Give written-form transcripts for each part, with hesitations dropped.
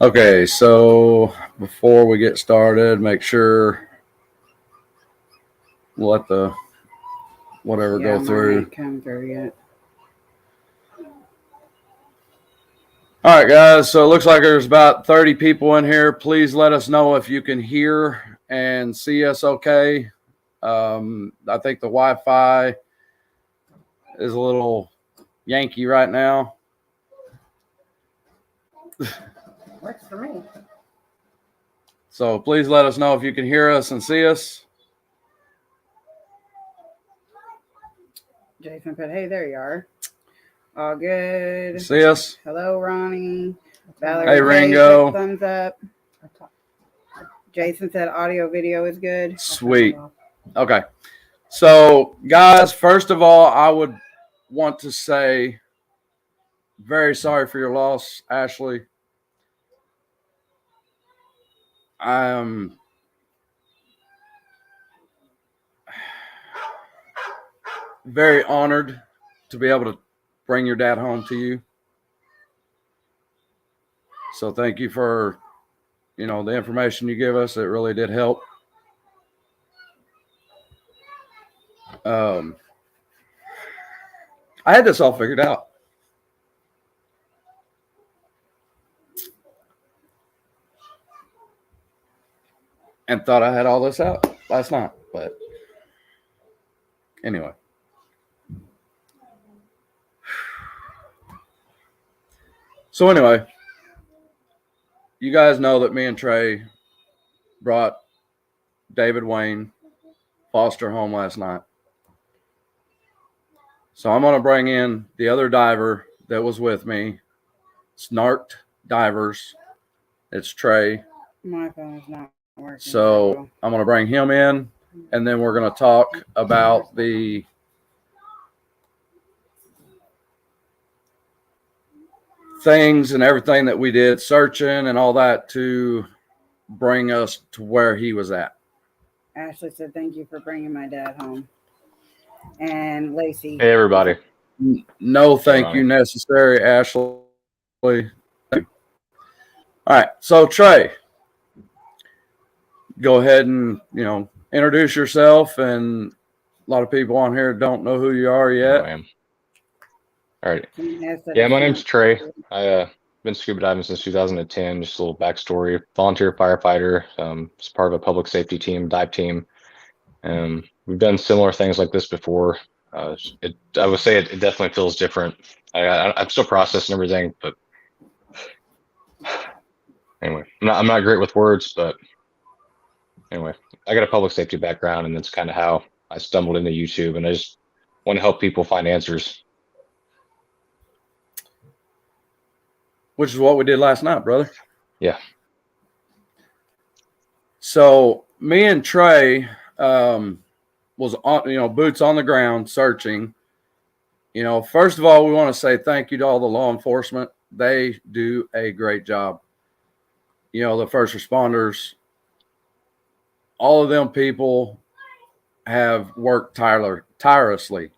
Okay, so before we get started, make sure we'll let the whatever go through. Ain't come through yet. All right, guys. So it looks like there's about 30 people in here. Please let us know if you can hear and see us okay. I think the Wi-Fi is a little Yankee right now. Works for me. So please let us know if you can hear us and see us. Jason put, hey, there you are. All good. See us. Hello, Ronnie. Valerie, hey, Ringo. Thumbs up. Jason said audio video is good. Sweet. Okay. So, guys, first of all, I would want to say very sorry for your loss, Ashley. I am very honored to be able to bring your dad home to you. So thank you for, the information you give us. It really did help. I had this all figured out. And thought I had all this out last night, but anyway. So anyway, you guys know that me and Trey brought David Wayne Foster home last night. So I'm going to bring in the other diver that was with me. It's Narked Divers. It's Trey. My phone is not working. So I'm going to bring him in, and then we're going to talk about the things and everything that we did, searching and all that to bring us to where he was at. Ashley said, thank you for bringing my dad home. And Lacey. Hey, everybody. No, thank you necessary, Ashley. All right. So, Trey, go ahead and, introduce yourself. And a lot of people on here don't know who you are yet. All right. Yeah, my name's Trey. I've been scuba diving since 2010. Just a little backstory. Volunteer firefighter. It's part of a public safety team, dive team. We've done similar things like this before. I would say it definitely feels different. I'm still processing everything, but anyway, I'm not great with words, but anyway, I got a public safety background, and that's kind of how I stumbled into YouTube, and I just want to help people find answers. Which is what we did last night, brother. Yeah. So me and Trey was on, boots on the ground searching. First of all, we want to say thank you to all the law enforcement. They do a great job. The first responders, all of them people have worked tirelessly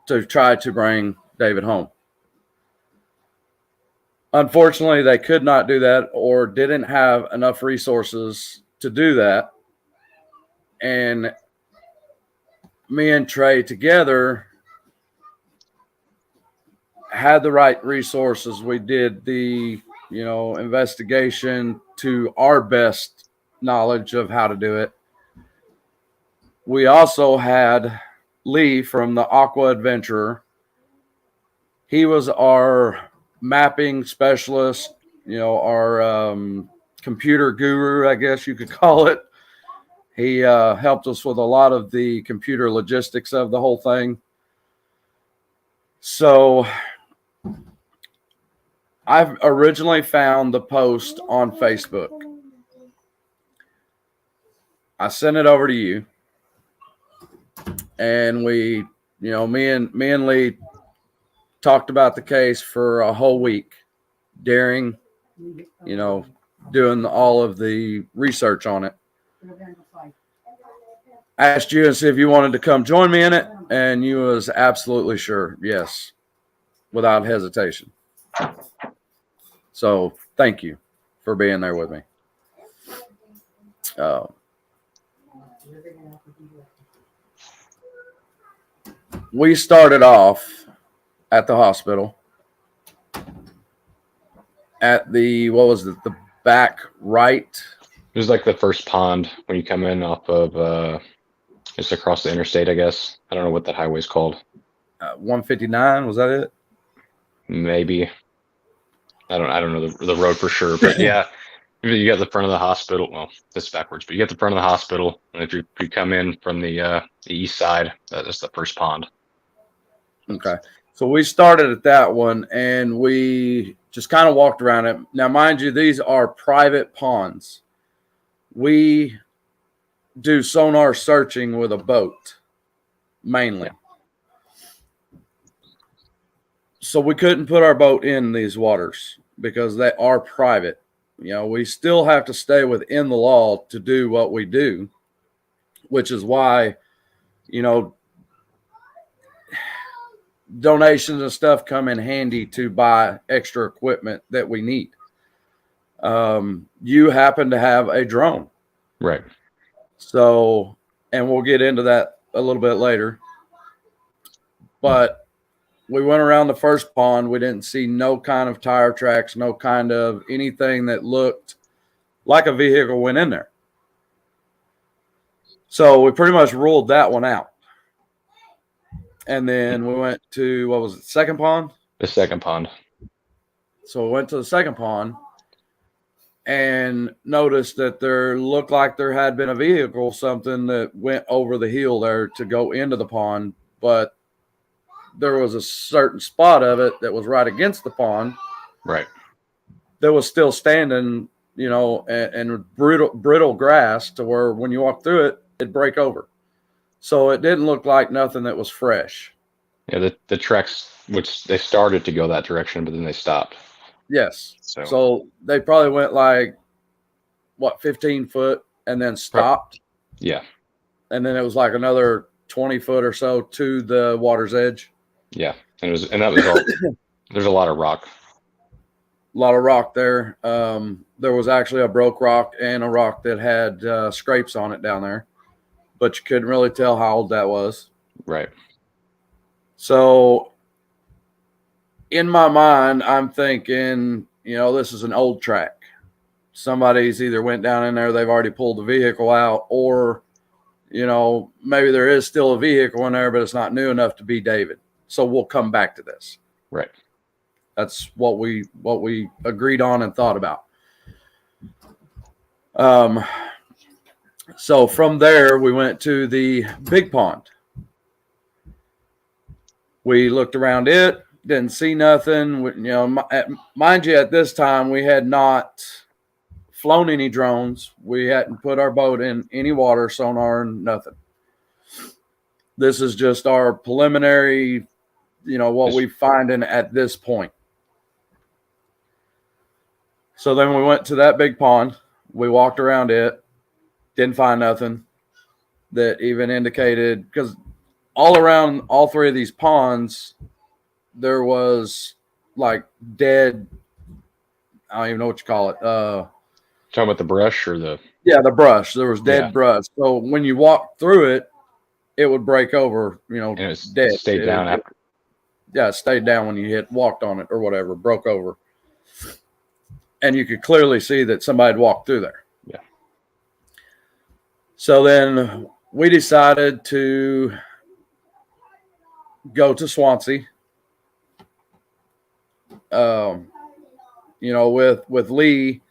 to try to bring David home. Unfortunately, they could not do that or didn't have enough resources to do that. And me and Trey together had the right resources. We did the, investigation to our best knowledge of how to do it. We also had Lee from the Aqua Adventurer. He was our mapping specialist, our computer guru, I guess you could call it. He helped us with a lot of the computer logistics of the whole thing. So I've originally found the post on Facebook. I sent it over to you. And we, me and Lee talked about the case for a whole week during, doing all of the research on it. I asked you and see if you wanted to come join me in it, and you was absolutely sure. Yes, without hesitation. So thank you for being there with me. We started off at the hospital at the, what was it, the back right? It was like the first pond when you come in off of just across the interstate, I guess. I don't know what that highway's called. 159, was that it? Maybe. I don't know the road for sure, but yeah, you got the front of the hospital. Well, this is backwards, but you got the front of the hospital, and if you come in from the east side, that's the first pond. Okay, so we started at that one, and we just kind of walked around it. Now, mind you, these are private ponds. We do sonar searching with a boat, mainly. So we couldn't put our boat in these waters because they are private. You know, we still have to stay within the law to do what we do, which is why, you know, donations and stuff come in handy to buy extra equipment that we need. You happen to have a drone. Right. So, and we'll get into that a little bit later. But we went around the first pond. We didn't see no kind of tire tracks, no kind of anything that looked like a vehicle went in there. So we pretty much ruled that one out. And then we went to, what was it, second pond? The second pond. So we went to the second pond and noticed that there looked like there had been a vehicle, something that went over the hill there to go into the pond. But there was a certain spot of it that was right against the pond. Right. That was still standing, you know, and brittle grass to where when you walk through it, it'd break over. So it didn't look like nothing that was fresh. Yeah, the tracks, which they started to go that direction, but then they stopped. Yes. So they probably went like, what, 15 foot and then stopped? Yeah. And then it was like another 20 foot or so to the water's edge. Yeah. And that was all. There's a lot of rock. A lot of rock there. There was actually a broke rock and a rock that had scrapes on it down there, but you couldn't really tell how old that was. Right. So in my mind, I'm thinking, you know, this is an old track. Somebody's either went down in there, they've already pulled the vehicle out, or, you know, maybe there is still a vehicle in there, but it's not new enough to be David. So we'll come back to this. Right. That's what we agreed on and thought about. So from there, we went to the big pond. We looked around it, didn't see nothing. You know, mind you, at this time, we had not flown any drones. We hadn't put our boat in any water, sonar, nothing. This is just our preliminary, you know, what we find in at this point. So then we went to that big pond. We walked around it, didn't find nothing that even indicated, because all around all three of these ponds, there was like dead, I don't even know what you call it. Talking about the brush or the? Yeah, the brush. There was dead brush. So when you walked through it, it would break over, you know, and it dead. Stayed down after. Yeah, it stayed down when you walked on it or whatever, broke over. And you could clearly see that somebody had walked through there. Yeah. So then we decided to go to Swansea. You know, with Lee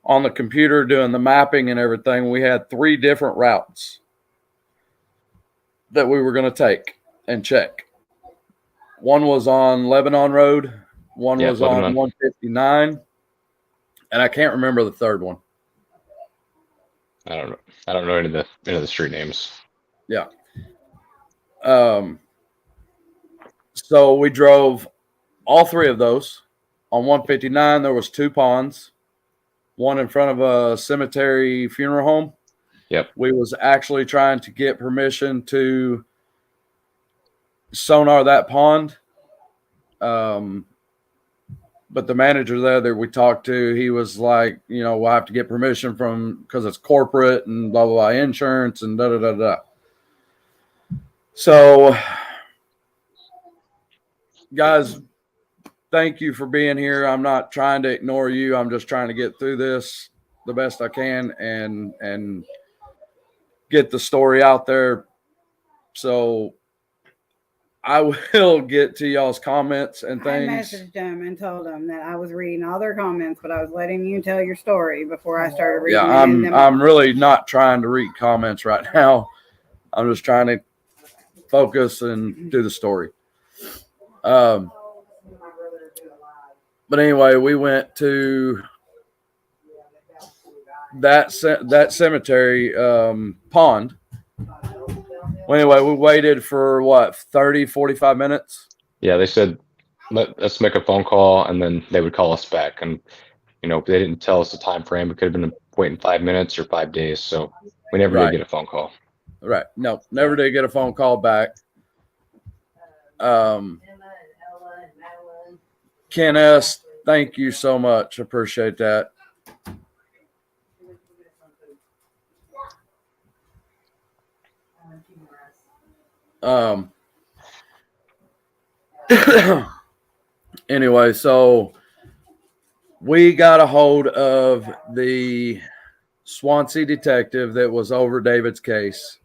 on the computer doing the mapping and everything, we had 3 different routes that we were going to take and check. One was on Lebanon Road. One was Lebanon. On 159. And I can't remember the third one. I don't know. I don't know any of the street names. Yeah. So we drove all 3 of those. On 159, there was 2 ponds, one in front of a cemetery funeral home. Yep. We was actually trying to get permission to sonar that pond. but the manager there that we talked to, he was like, you know, we'll have to get permission from, because it's corporate and blah, blah, blah, insurance and da, da, da, da. So, guys, thank you for being here. I'm not trying to ignore you. I'm just trying to get through this the best I can and get the story out there. So I will get to y'all's comments and things. I messaged them and told them that I was reading all their comments, but I was letting you tell your story before I started reading. Yeah, I'm really not trying to read comments right now. I'm just trying to focus and do the story. But anyway, we went to that cemetery pond. Well, anyway, we waited for what, 30, 45 minutes? Yeah, they said, let's make a phone call, and then they would call us back. And, you know, they didn't tell us the time frame. It could have been waiting 5 minutes or 5 days. So we never did get a phone call. Right. No, never did get a phone call back. Ken S., thank you so much. Appreciate that. Anyway, so we got a hold of the Swansea detective that was over David's case.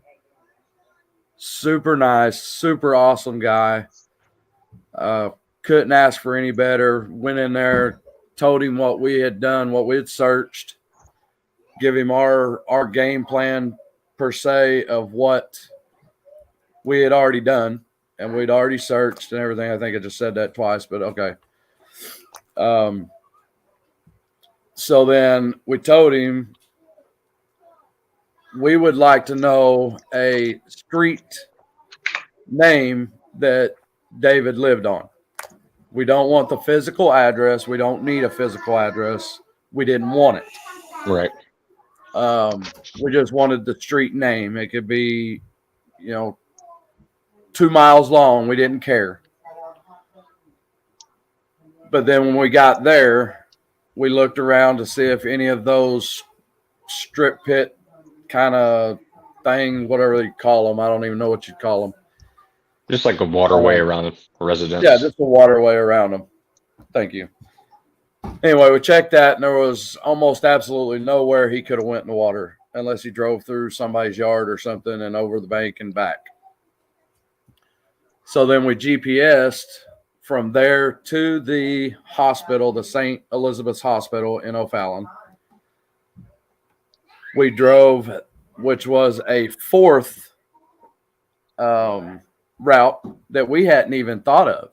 Super nice, super awesome guy. Couldn't ask for any better. Went in there, told him what we had done, what we had searched, give him our game plan per se of what we had already done, and we'd already searched and everything. I think I just said that twice, but okay. So then we told him we would like to know a street name that David lived on. We don't want the physical address. We don't need a physical address. We didn't want it. Right. We just wanted the street name. It could be, 2 miles long. We didn't care. But then when we got there, we looked around to see if any of those strip pit kind of things, whatever you call them, I don't even know what you'd call them. Just like a waterway around the residence. Yeah, just a waterway around them. Thank you. Anyway, we checked that, and there was almost absolutely nowhere he could have went in the water unless he drove through somebody's yard or something and over the bank and back. So then we GPS'd from there to the hospital, the St. Elizabeth's Hospital in O'Fallon. We drove, which was a fourth route that we hadn't even thought of.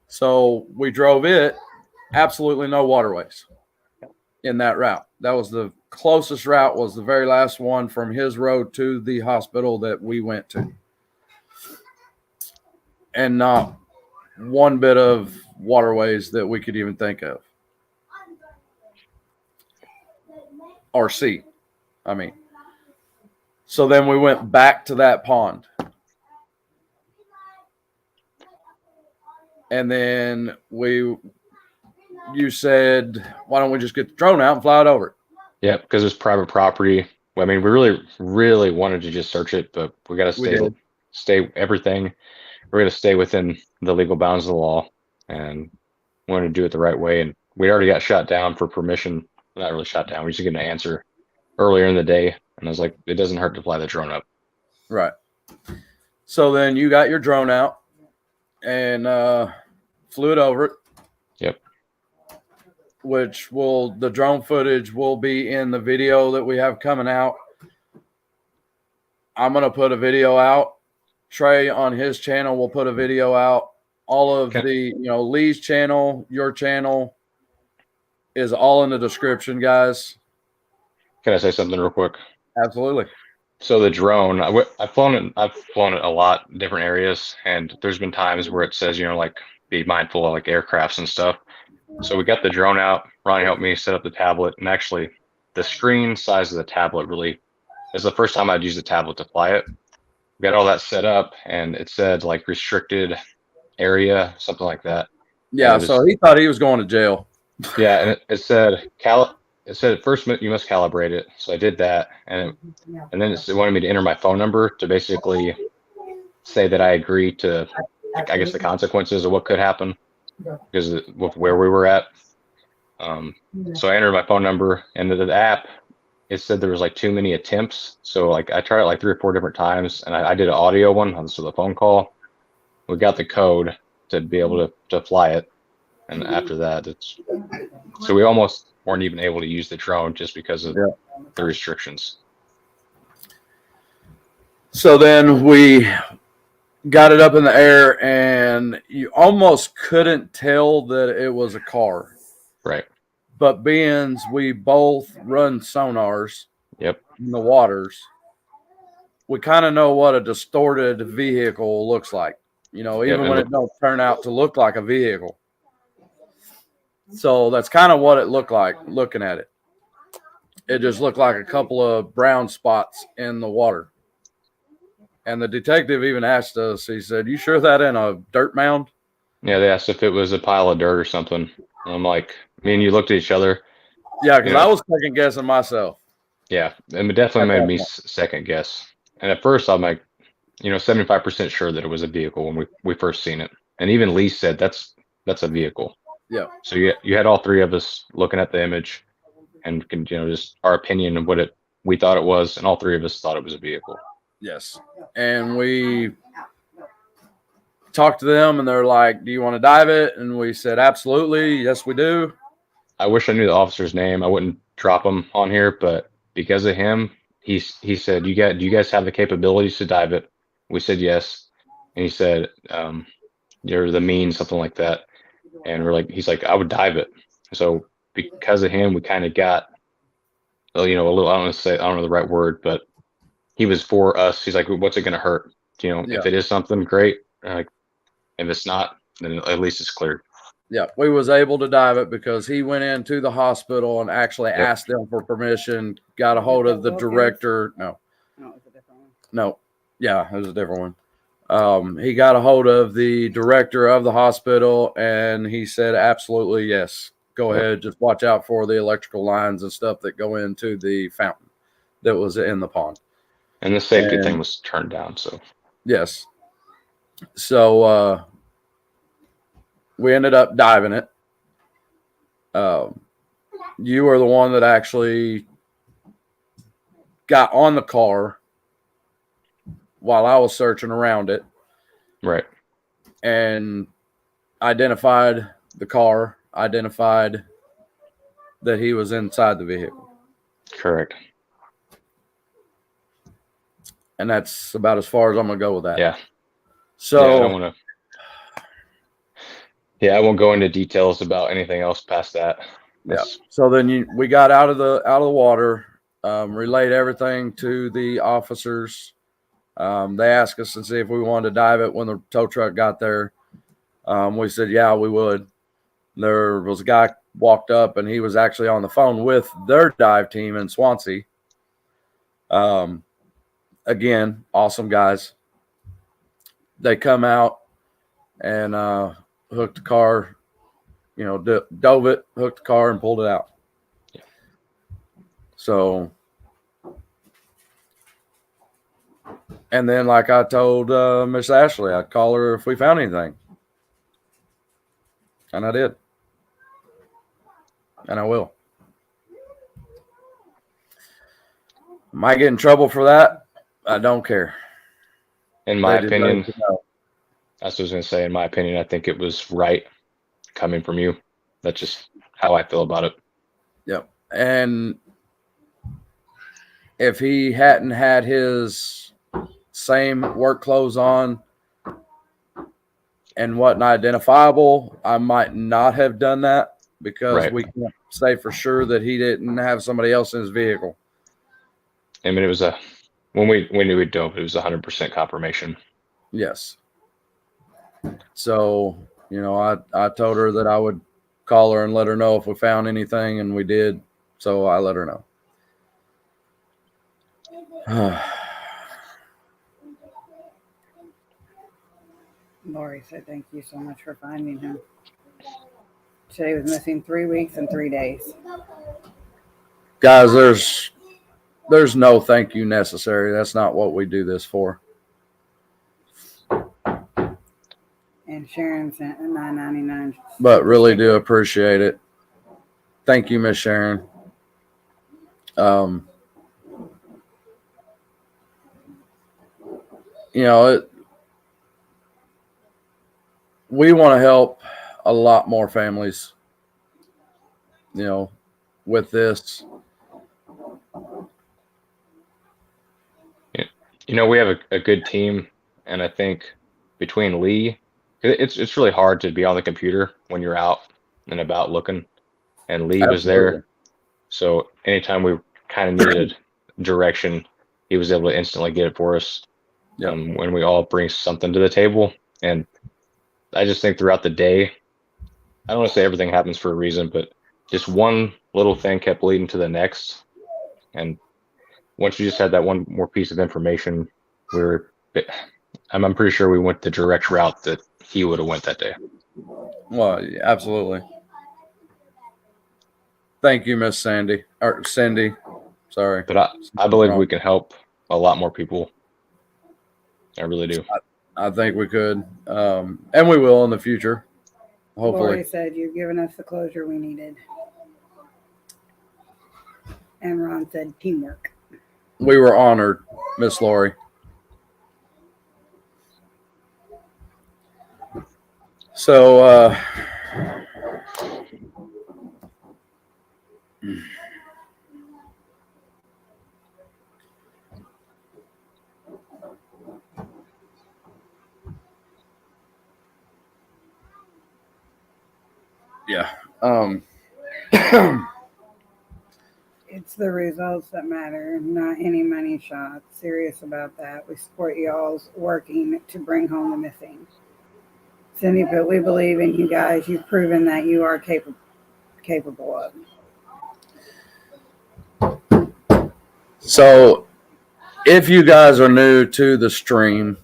So we drove it, absolutely no waterways in that route. That was the closest route, was the very last one from his road to the hospital that we went to. And not one bit of waterways that we could even think of. Or see, I mean. So then we went back to that pond. And then you said, why don't we just get the drone out and fly it over? Yeah, because it's private property. Well, I mean, we really, really wanted to just search it, but we got to stay everything. We're going to stay within the legal bounds of the law, and we wanted to do it the right way. And we already got shot down for permission. Not really shot down. We just get an answer earlier in the day. And I was like, it doesn't hurt to fly the drone up. Right. So then you got your drone out and flew it over it. Yep. Which the drone footage will be in the video that we have coming out. I'm going to put a video out. Trey on his channel will put a video out. All of Lee's channel, your channel is all in the description, guys. Can I say something real quick? Absolutely. So the drone, I've flown it a lot in different areas, and there's been times where it says, be mindful of like aircrafts and stuff. So we got the drone out. Ronnie helped me set up the tablet, and actually the screen size of the tablet really is the first time I'd use the tablet to fly it. We got all that set up, and it said like restricted area, something like that. Yeah, so he thought he was going to jail. Yeah, and it said at first you must calibrate it. So I did that, and then it wanted me to enter my phone number to basically say that I agree to, I guess, the consequences of what could happen because with where we were at. So I entered my phone number, and the app, it said there was like too many attempts. So like I tried it like 3 or 4 different times, and I did an audio one on the phone call. We got the code to be able to fly it, and after that, so we almost weren't even able to use the drone just because of the restrictions. So then we got it up in the air, and you almost couldn't tell that it was a car. Right. But being we both run sonars in the waters, we kind of know what a distorted vehicle looks like. Even when it don't turn out to look like a vehicle. So that's kind of what it looked like looking at it. It just looked like a couple of brown spots in the water. And the detective even asked us, he said, "You sure that in a dirt mound?" Yeah, they asked if it was a pile of dirt or something. And I'm like, me and you looked at each other. Yeah, because I was second guessing myself. Yeah, and it definitely made me second guess. And at first, I'm like, 75% sure that it was a vehicle when we first seen it. And even Lee said that's a vehicle. Yeah. So you had all three of us looking at the image and just our opinion of what we thought it was, and all three of us thought it was a vehicle. Yes. And we talked to them, and they're like, "Do you want to dive it?" And we said, "Absolutely. Yes, we do." I wish I knew the officer's name. I wouldn't drop him on here, but because of him, he said, do you guys have the capabilities to dive it?" We said yes. And he said, "You're the means," something like that. And he's like, "I would dive it." So because of him, we kind of got, a little, I don't know the right word, but he was for us. He's like, "What's it going to hurt? If it is something, great. If it's not, then at least it's cleared." Yeah, we was able to dive it because he went into the hospital and actually asked them for permission, got a hold of the director. No, it was a different one. No. Yeah, it was a different one. He got a hold of the director of the hospital, and he said, "Absolutely, yes. Go ahead. Just watch out for the electrical lines and stuff that go into the fountain that was in the pond." And the safety thing was turned down, so. Yes. So we ended up diving it. You were the one that actually got on the car while I was searching around it. Right. And identified the car, identified that he was inside the vehicle. Correct. And that's about as far as I'm going to go with that. Yeah. So I don't want to. Yeah, I won't go into details about anything else past that. Yeah. So then we got out of the water, relayed everything to the officers. They asked us to see if we wanted to dive it when the tow truck got there. We said, yeah, we would. There was a guy walked up, and he was actually on the phone with their dive team in Swansea. Again, awesome guys. They come out and hooked the car, dove it, hooked the car, and pulled it out. Yeah. So, and then like I told Miss Ashley, I'd call her if we found anything. And I did. And I will. Might get in trouble for that. I don't care. In my opinion, that's what I was going to say. In my opinion, I think it was right coming from you. That's just how I feel about it. Yep. And if he hadn't had his same work clothes on and wasn't identifiable, I might not have done that because we can't say for sure that he didn't have somebody else in his vehicle. I mean, it was when we knew we'd dove, it was 100% confirmation. Yes. So, I told her that I would call her and let her know if we found anything, and we did. So I let her know. Lori said, "Thank you so much for finding him." Today was missing 3 weeks and 3 days. Guys, there's no thank you necessary. That's not what we do this for. And Sharon sent a $9.99. But really do appreciate it. Thank you, Miss Sharon. You know, we want to help a lot more families, you know, with this. You know, we have a good team, and I think between Lee, it's really hard to be on the computer when you're out and about looking, and Lee was there. So anytime we kind of needed direction, he was able to instantly get it for us. When we all bring something to the table. And I just think throughout the day, I don't want to say everything happens for a reason, but just one little thing kept leading to the next. And once you just had that one more piece of information, I'm pretty sure we went the direct route that he would have went that day. Well, absolutely. Thank you, Miss Sandy, or Cindy. Sorry. But I believe we can help a lot more people. I really do. I think we could. And we will in the future. Hopefully. Lori said you've given us the closure we needed. And Ron said teamwork. We were honored, Miss Lori. So, yeah. It's the results that matter, not any money shot. Serious about that. We support y'all's working to bring home the missing. Cindy, but we believe in you guys. You've proven that you are capable of. So, if you guys are new to the stream,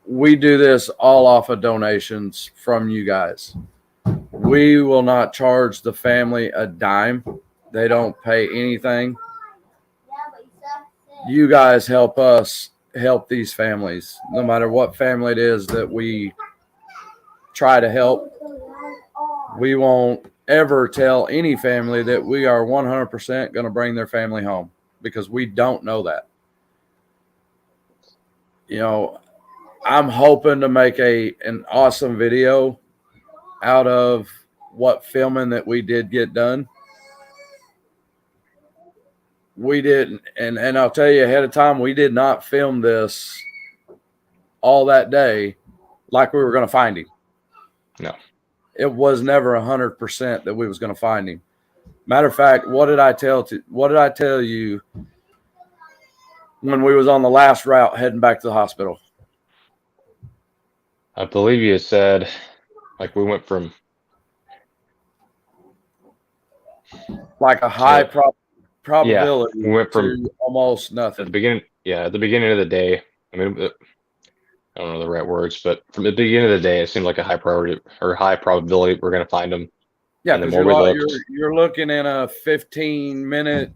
we do this all off of donations from you guys. We will not charge the family a dime. They don't pay anything. You guys help us help these families, no matter what family it is that we try to help. We won't ever tell any family that we are 100% going to bring their family home, because we don't know that. You know, I'm hoping to make an awesome video out of what filming that we did get done. We didn't, and I'll tell you ahead of time, we did not film this all that day like we were going to find him. No. It was never 100% that we was going to find him. Matter of fact, what did I tell you when we was on the last route heading back to the hospital? I believe you said, like, we went from like a high probability we went from to almost nothing. At the beginning of the day, I mean, I don't know the right words, but from the beginning of the day, it seemed like a high priority or high probability we're going to find them. Yeah, because you're looking in a 15-minute,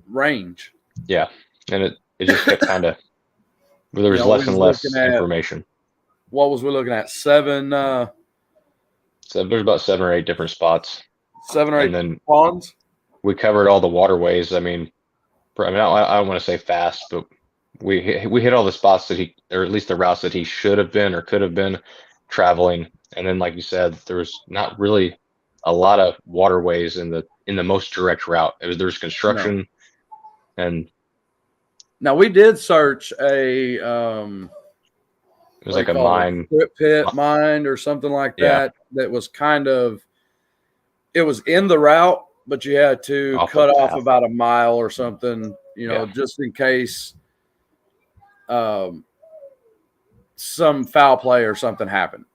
range. Yeah, and it just kept kind of, there was less and less information. What was we looking at? Seven. So there's about 7 or 8 different spots. 7 or 8 and then ponds. We covered all the waterways. I don't want to say fast, but we hit all the spots that or at least the routes that he should have been or could have been traveling. And then, like you said, there was not really a lot of waterways in the most direct route. There's construction, and now we did search it was like a mine, pit mine or something like that. That was it was in the route, but you had to cut off about a mile or something, just in case some foul play or something happened,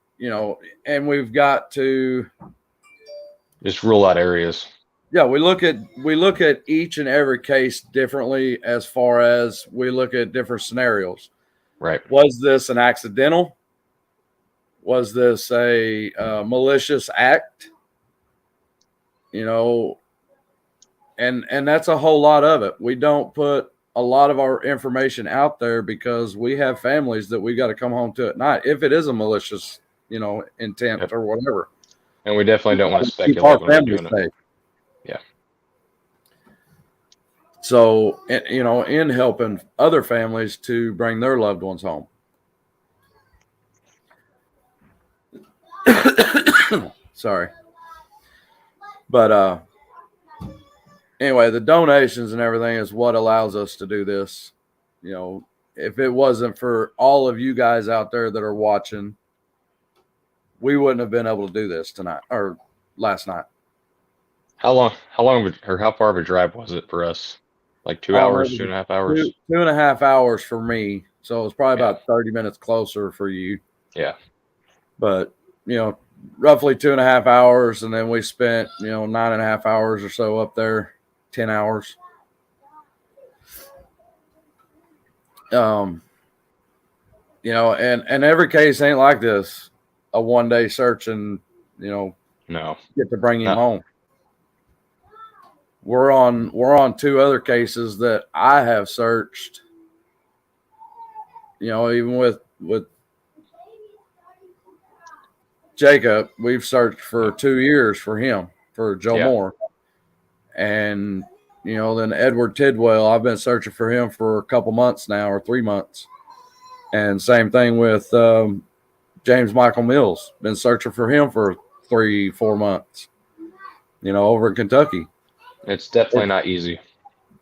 and we've got to just rule out areas. Yeah, we look at each and every case differently as far as we look at different scenarios. Right. Was this an accidental? Was this a malicious act? You know, and that's a whole lot of it. We don't put a lot of our information out there because we have families that we got to come home to at night if it is a malicious, intent or whatever. And we definitely don't want to Keep our speculate when we're families doing safe. it. Yeah. So, in helping other families to bring their loved ones home. Sorry. But anyway, the donations and everything is what allows us to do this. If it wasn't for all of you guys out there that are watching, we wouldn't have been able to do this tonight or last night. How far of a drive was it for us? Like 2 hours, 2.5 hours? 2.5 hours for me. So it was probably about 30 minutes closer for you. Yeah. But, roughly 2.5 hours. And then we spent, 9.5 hours or so up there, 10 hours. And every case ain't like this. A 1-day search and, no, get to bring him home. We're on 2 other cases that I have searched. Even with Jacob, we've searched for 2 years for him, for Joe Moore. And, then Edward Tidwell, I've been searching for him for a couple months now, or 3 months. And same thing with James Michael Mills. Been searching for him for 3-4 months, over in Kentucky. It's definitely not easy.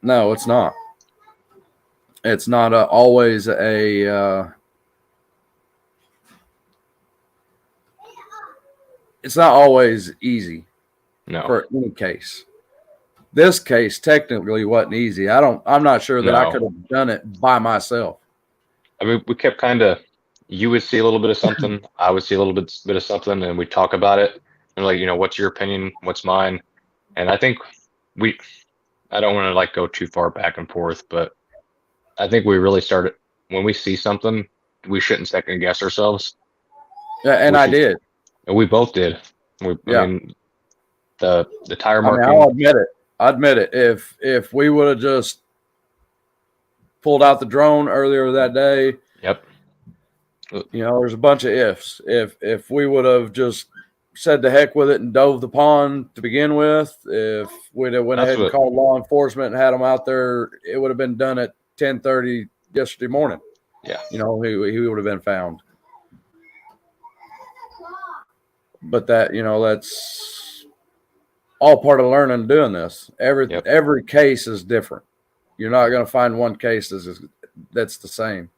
No, it's not. It's not always a it's not always easy. No. For any case. This case technically wasn't easy. I'm not sure that I could have done it by myself. I mean, we kept you would see a little bit of something, I would see a little bit of something, and we talk about it. And like, what's your opinion? What's mine? And I think I don't want to go too far back and forth, but I think we really started when we see something, we shouldn't second guess ourselves. Yeah, and I did. And we both did. I mean, the tire marking. I'll admit it. If we would have just pulled out the drone earlier that day, there's a bunch of ifs. If we would have just said the heck with it and dove the pond to begin with, if we'd have went ahead and called law enforcement and had them out there, it would have been done at 10:30 yesterday morning. Yeah. He would have been found. But that's all part of learning and doing this. Every case is different. You're not going to find one case that's the same.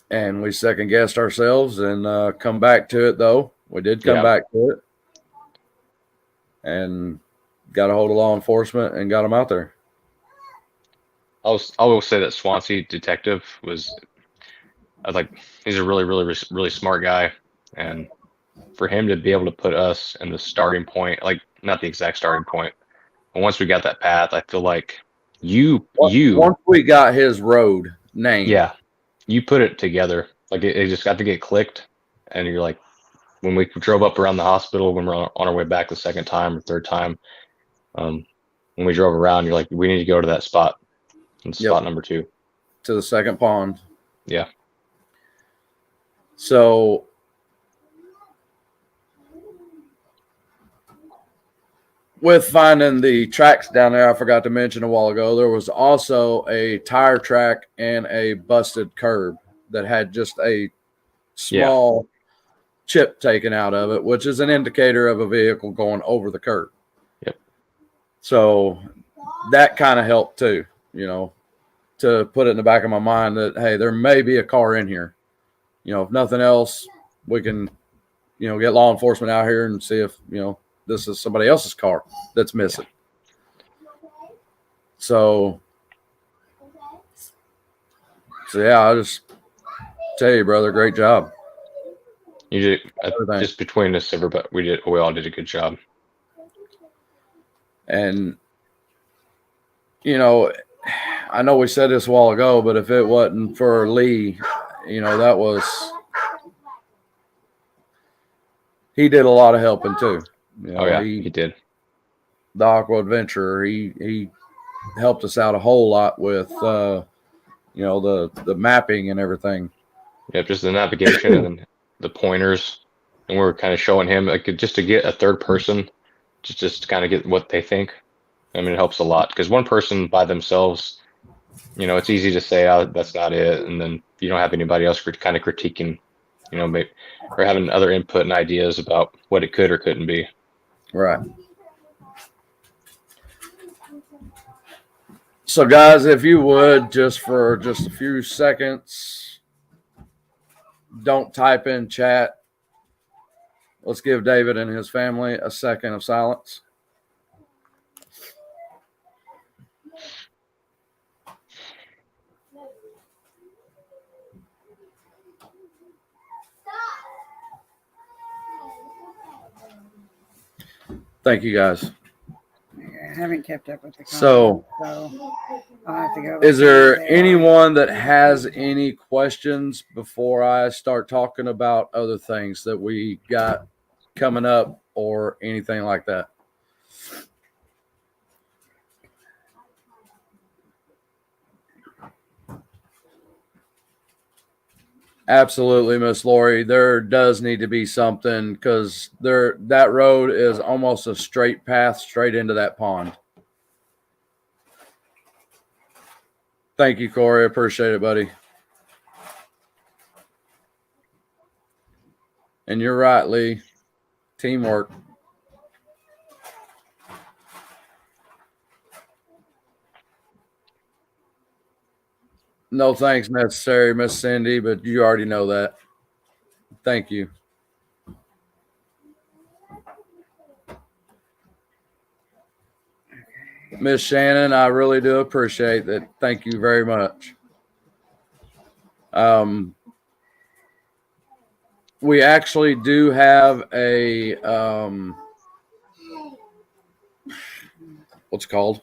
And we second guessed ourselves and come back to it, though. We did come back to it and got a hold of law enforcement and got them out there. I will say that Swansea detective he's a really, really, really smart guy. And for him to be able to put us in the starting point, not the exact starting point, but once we got that path, I feel like once we got his road name. Yeah. You put it together. It just got to get clicked. And you're like, when we drove up around the hospital, when we're on our way back the second time or third time, when we drove around, you're like, we need to go to that spot. And spot number 2. To the second pond. Yeah. So with finding the tracks down there, I forgot to mention a while ago, there was also a tire track and a busted curb that had just a small chip taken out of it, which is an indicator of a vehicle going over the curb. Yep. So that kind of helped too, to put it in the back of my mind that, hey, there may be a car in here. If nothing else, we can, get law enforcement out here and see if, this is somebody else's car that's missing. So I just tell you, brother, great job. You did just between us, everybody, we all did a good job. And I know we said this a while ago, but if it wasn't for Lee, you know, that was, he did a lot of helping too. You know, Oh yeah, he did. The Aqua Adventurer, he helped us out a whole lot with, you know, the mapping and everything. Yeah, just the navigation and then the pointers, and we were kind of showing him like just to get a third person, just to kind of get what they think. I mean, it helps a lot because one person by themselves, you know, it's easy to say, "Oh, that's not it," and then you don't have anybody else kind of critiquing, you know, maybe, or having other input and ideas about what it could or couldn't be. Right. So, guys, if you would, just for just a few seconds, don't type in chat. Let's give David and his family a second of silence. Thank you, guys. I haven't kept up with the comments, So I'll have to go. Is there anyone that has any questions before I start talking about other things that we got coming up or anything like that? Absolutely, Miss Lori. There does need to be something because that road is almost a straight path straight into that pond. Thank you, Corey. I appreciate it, buddy. And you're right, Lee. Teamwork. No thanks necessary, Miss Cindy, but you already know that. Thank you. Miss Shannon, I really do appreciate that. Thank you very much. We actually do have a what's it called?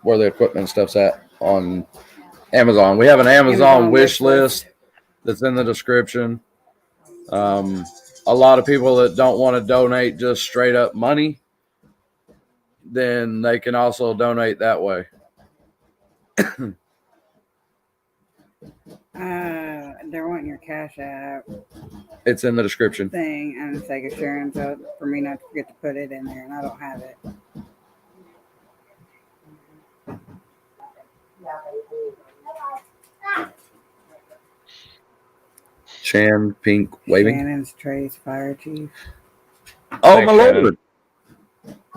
Where the equipment stuff's at on Amazon. We have an Amazon wish list that's in the description. A lot of people that don't want to donate just straight up money, then they can also donate that way. They're wanting your Cash App. It's in the description. Thing and the sake of sharing, so for me not to forget to put it in there, and I don't have it. Shan, pink, waving. Shannon's Trey's fire chief. Oh, Thanks, my Shannon. Lord.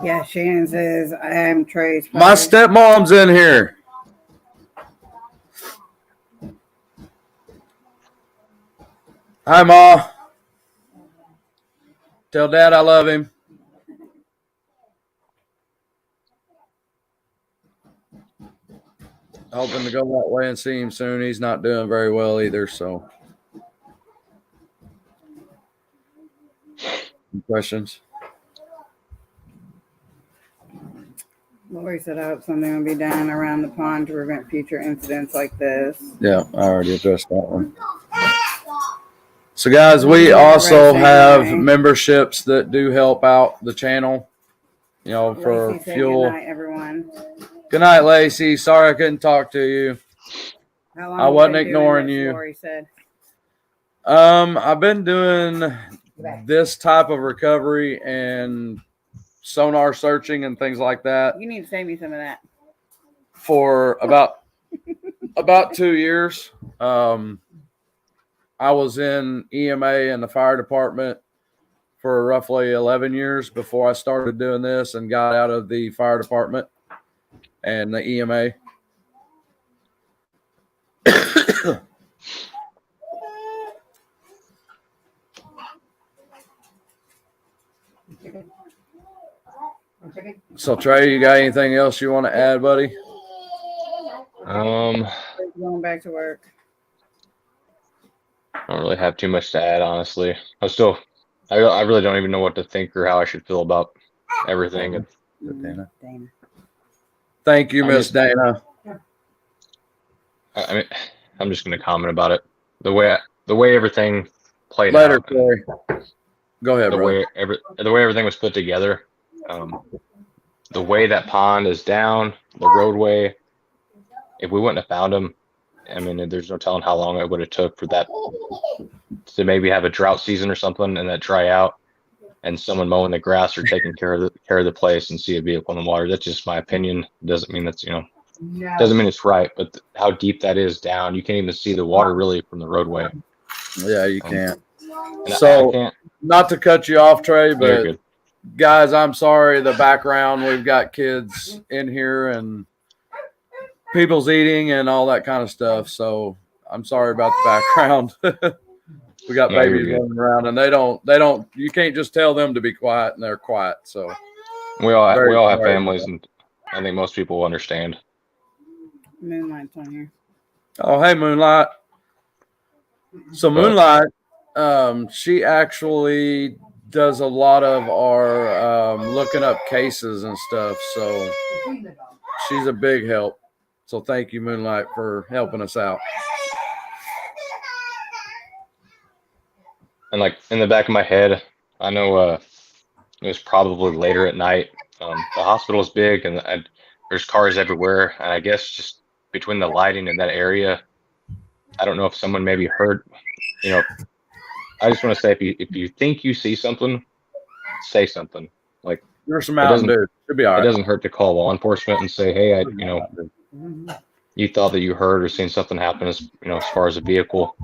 Yeah, Shannon says I am Trey's fire My stepmom's in here. Hi, Ma. Tell Dad I love him. Hoping to go that way and see him soon. He's not doing very well either, so. Any questions? Lori said I hope something will be done around the pond to prevent future incidents like this. Yeah, I already addressed that one. So, guys, we also have memberships that do help out the channel, you know, for Lacey said fuel. good night, everyone. Good night, Lacey. Sorry I couldn't talk to you. How long I have wasn't been doing ignoring this, you. Lori said. I've been doing this type of recovery and sonar searching and things like that You need to save me some of that. for about 2 years. I was in EMA and the fire department for roughly 11 years before I started doing this and got out of the fire department and the EMA. So, Trey, you got anything else you want to add, buddy? Going back to work. I don't really have too much to add, honestly. I really don't even know what to think or how I should feel about everything. Dana. Thank you, Miss Dana. I mean, I'm just going to comment about it. The way everything played Later, out, Corey. Go ahead, the bro. way everything was put together, the way that pond is down, the roadway. If we wouldn't have found him, I mean, there's no telling how long it would have took for that to maybe have a drought season or something and that dry out, and someone mowing the grass or taking care of the place and see a vehicle in the water. That's just my opinion. Doesn't mean that's doesn't mean it's right, but how deep that is down, you can't even see the water really from the roadway. Yeah, you can't. And So, I can't. not to cut you off, Trey, You're but good. guys, I'm sorry. The background, we've got kids in here and people's eating and all that kind of stuff. So I'm sorry about the background. We got No, you're babies good. running around, and they don't. You can't just tell them to be quiet, and they're quiet. So We all very have sorry. families, and I think most people will understand. Moonlight's on here. Oh, hey, Moonlight. So Moonlight, she actually does a lot of our looking up cases and stuff. So she's a big help. So thank you, Moonlight, for helping us out. And like in the back of my head, I know it was probably later at night. The hospital is big, and there's cars everywhere. And I guess just between the lighting in that area, I don't know if someone maybe heard. I just want to say, if you think you see something, say something. Like, There's some Mountain Dew. Should be all it right. doesn't hurt to call law enforcement and say, hey, you thought that you heard or seen something happen as far as a vehicle,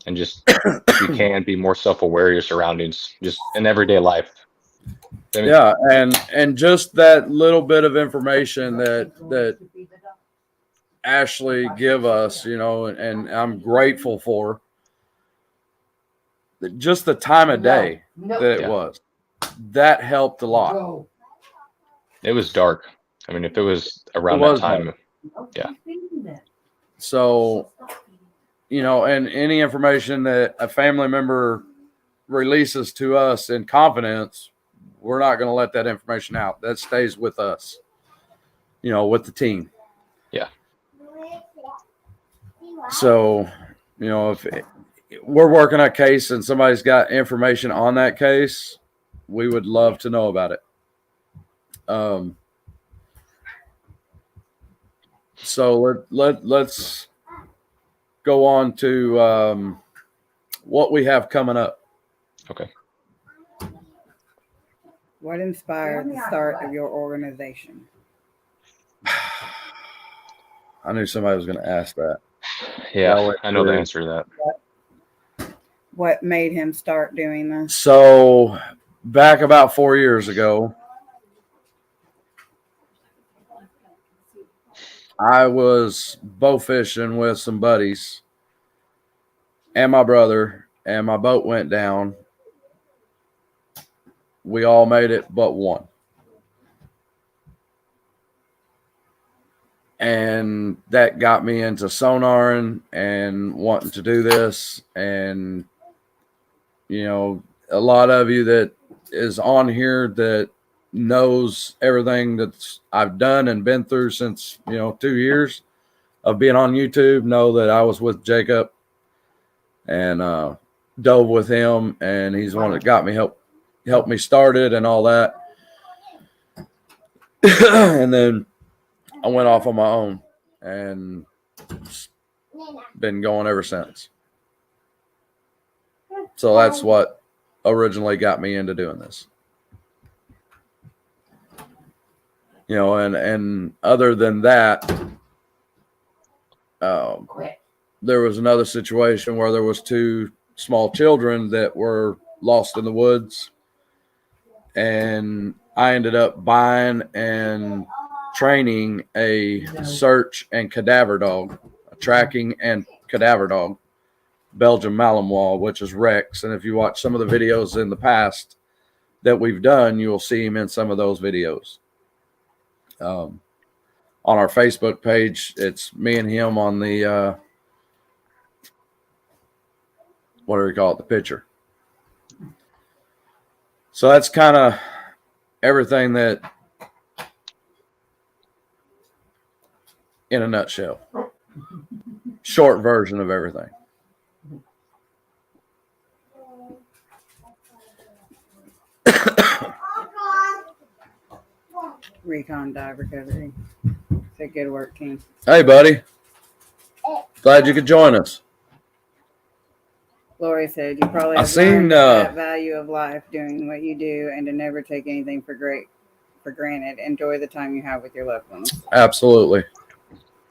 and just if you can be more self-aware of your surroundings just in everyday life. I mean, Yeah, and just that little bit of information that Ashley give us, and I'm grateful for just the time of day that it was. That helped a lot. it was dark. I mean, if it was around that time, yeah. So, and any information that a family member releases to us in confidence, we're not going to let that information out. That stays with us, with the team. Yeah. So, if we're working a case and somebody's got information on that case, we would love to know about it. So let's go on to what we have coming up. Okay. What inspired the start of your organization? I knew somebody was going to ask that. Yeah, I know the answer to that. What made him start doing this? So back about 4 years ago, I was bow fishing with some buddies and my brother, and my boat went down. We all made it but one. And that got me into sonaring and wanting to do this. And, a lot of you that is on here that knows everything that I've done and been through since, 2 years of being on YouTube know that I was with Jacob and dove with him, and he's the one that got me helped me started and all that. And then I went off on my own and been going ever since. So that's what originally got me into doing this. And other than that, there was another situation where there was 2 small children that were lost in the woods, and I ended up buying and training a search and cadaver dog, a tracking and cadaver dog, Belgian Malinois, which is Rex. And if you watch some of the videos in the past that we've done, you will see him in some of those videos. On our Facebook page, it's me and him on the what do we call it, the picture. So that's kind of everything that in a nutshell. short version of everything. Recon dive recovery. So good work, King. Hey, buddy. Glad you could join us. Lori said you probably have learned that value of life doing what you do and to never take anything for granted. Enjoy the time you have with your loved ones. Absolutely.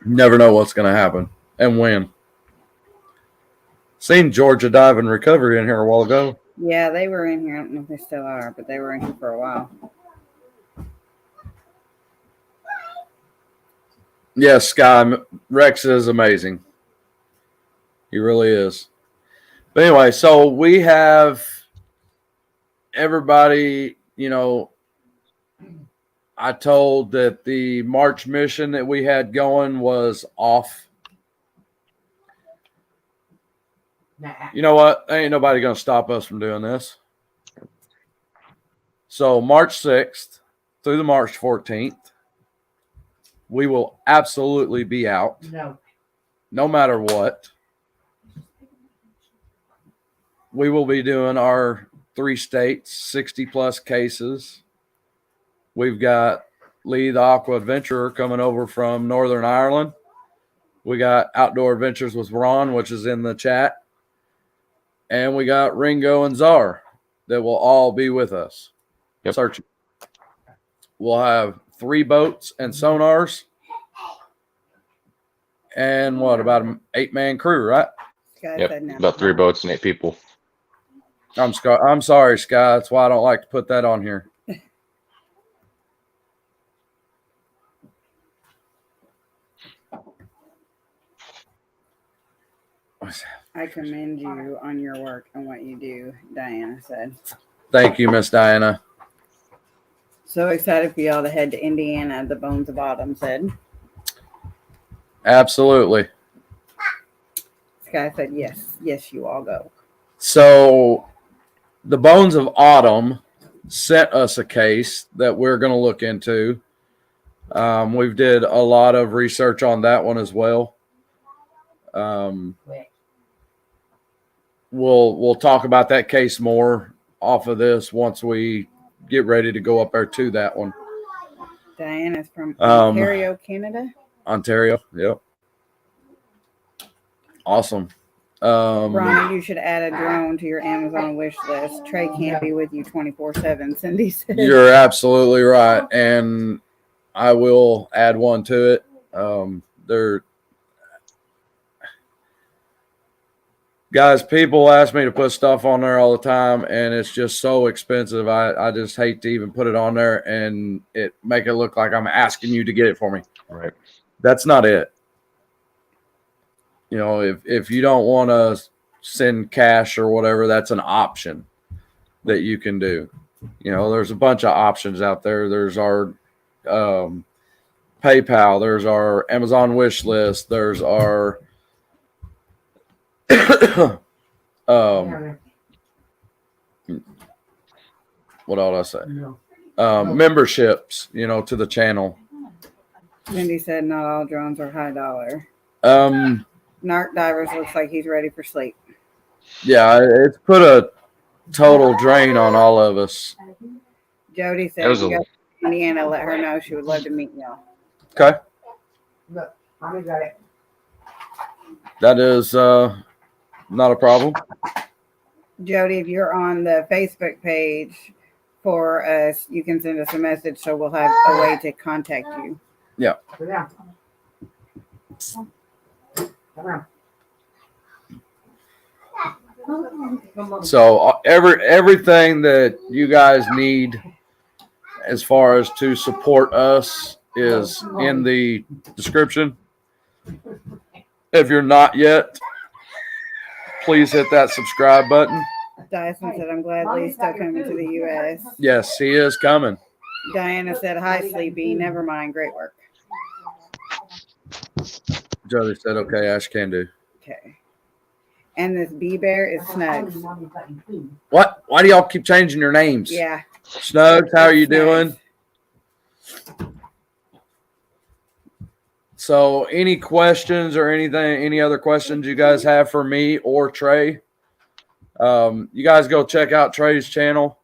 You never know what's going to happen and when. Seen Georgia Dive and Recovery in here a while ago. Yeah, they were in here. I don't know if they still are, but they were in here for a while. Yes, Sky. Rex is amazing. He really is. But anyway, so we have everybody, I told that the March mission that we had going was off. You know what? Ain't nobody going to stop us from doing this. So March 6th through the March 14th, we will absolutely be out. No matter what. We will be doing our 3 states, 60 plus cases. We've got Lee, the Aqua Adventurer, coming over from Northern Ireland. We got Outdoor Adventures with Ron, which is in the chat. And we got Ringo and Czar that will all be with us. Yep. Searching. We'll have 3 boats and sonars. And what, about an 8-man crew, right? Yep. About 3 boats and 8 people. I'm sorry, Sky. That's why I don't like to put that on here. I commend you on your work and what you do, Diana said. Thank you, Miss Diana. So excited for y'all to head to Indiana, the Bones of Autumn said. Absolutely. Sky said, yes. Yes, you all go. So the Bones of Autumn sent us a case that we're going to look into. We've did a lot of research on that one as well. We'll talk about that case more off of this once we get ready to go up there to that one. Diana's from Ontario, Canada. Ontario, yep. Awesome. Ronnie, you should add a drone to your Amazon wish list. Trey can't be with you 24/7, Cindy said. You're absolutely right, and I will add one to it. Guys, people ask me to put stuff on there all the time, and it's just so expensive. I just hate to even put it on there and it make it look like I'm asking you to get it for me. Right. That's not it. If you don't want to send cash or whatever, that's an option that you can do. There's a bunch of options out there. There's our PayPal. There's our Amazon wish list. There's our what else I say? Memberships, to the channel. Cindy said not all drones are high dollar. Narked Divers looks like he's ready for sleep. Yeah, it's put a total drain on all of us. Jody said you go to Indiana, let her know she would love to meet y'all. Okay. Look, Mommy got it. That is not a problem. Jody, if you're on the Facebook page for us, you can send us a message so we'll have a way to contact you. Yeah. So everything that you guys need as far as to support us is in the description. If you're not yet, please hit that subscribe button. Dyson said, I'm glad Lee's still coming to the U.S. Yes, he is coming. Diana said, hi, Sleepy. Never mind. Great work. Jody said, okay, Ash can do. Okay. And this bee bear is Snugs. What? Why do y'all keep changing your names? Yeah. Snugs, how are you doing? So any questions or any other questions you guys have for me or Trey? You guys go check out Trey's channel.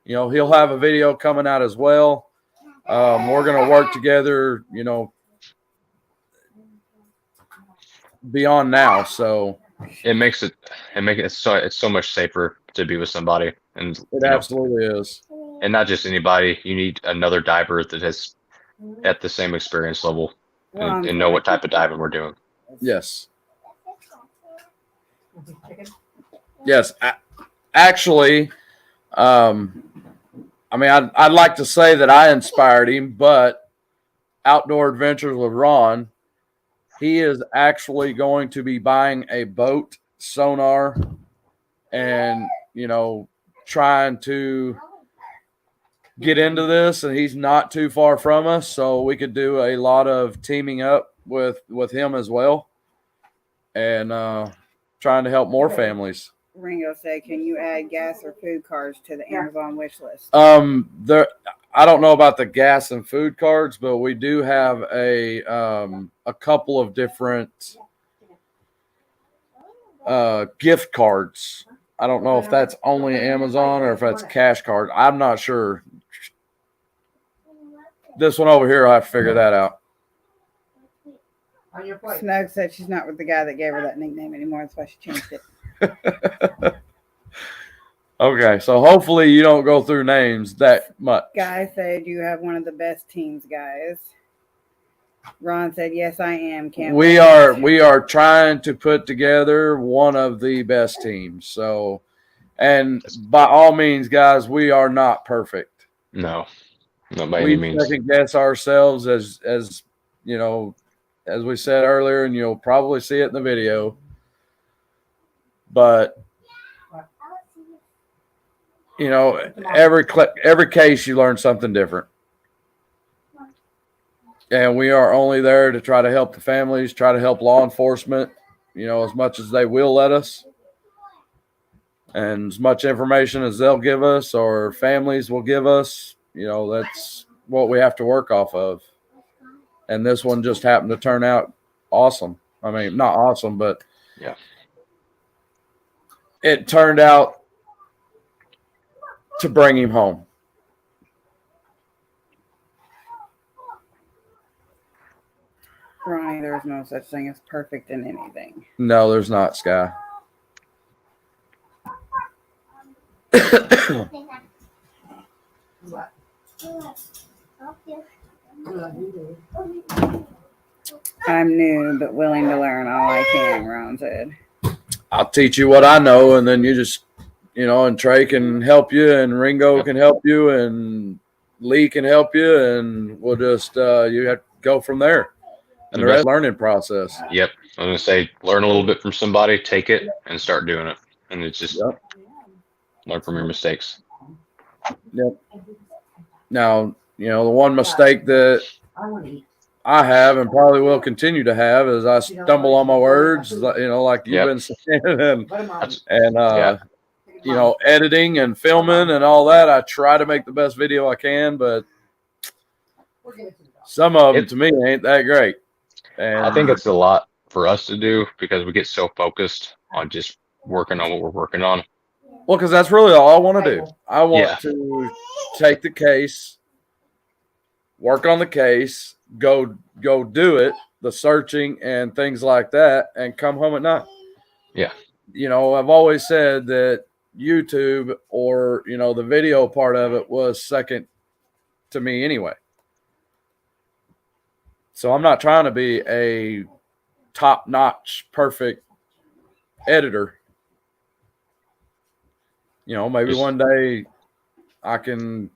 You know, he'll have a video coming out as well. We're going to work together, you know, beyond now. So it's so much safer to be with somebody, and it absolutely is. And not just anybody. You need another diver that has at the same experience level and know what type of diving we're doing. Yes. Yes. Actually, I mean, I'd like to say that I inspired him, but Outdoor Adventures with Ron, he is actually going to be buying a boat, sonar, and, you know, trying to get into this, and he's not too far from us, so we could do a lot of teaming up with him as well, and trying to help more families. Ringo said, "Can you add gas or food cards to the Amazon wish list?" I don't know about the gas and food cards, but we do have a couple of different gift cards. I don't know if that's only Amazon or if that's cash card. I'm not sure. This one over here, I'll have to figure that out. Snug said she's not with the guy that gave her that nickname anymore. That's why she changed it. Okay, so hopefully you don't go through names that much. Guy said you have one of the best teams, guys. Ron said, "Yes, I am." We are trying to put together one of the best teams. So, and by all means, guys, we are not perfect. No, not by any means. We second guess ourselves as you know, as we said earlier, and you'll probably see it in the video. But you know, every case you learn something different. And we are only there to try to help the families, try to help law enforcement, you know, as much as they will let us. And as much information as they'll give us or families will give us, you know, that's what we have to work off of. And this one just happened to turn out awesome. I mean, not awesome, but yeah, it turned out to bring him home. Ronnie, there's no such thing as perfect in anything. No, there's not, Sky. I'm new, but willing to learn all I can, Ron said. I'll teach you what I know, and then you just, you know, and Trey can help you, and Ringo can help you, and Lee can help you, and we'll just, you have to go from there. And the rest learning process. Yep. I'm going to say, learn a little bit from somebody, take it, and start doing it. And it's just learn from your mistakes. Yep. Now, you know, the one mistake that I have and probably will continue to have is I stumble on my words, you know, like you've been saying, and you know, editing and filming and all that. I try to make the best video I can, but some of them to me ain't that great. And I think it's a lot for us to do because we get so focused on just working on what we're working on. Well, because that's really all I want to do. I want to take the case, work on the case, go do it, the searching and things like that, and come home at night. Yeah. You know, I've always said that YouTube or, you know, the video part of it was second to me anyway. So I'm not trying to be a top-notch, perfect editor. You know, maybe one day I can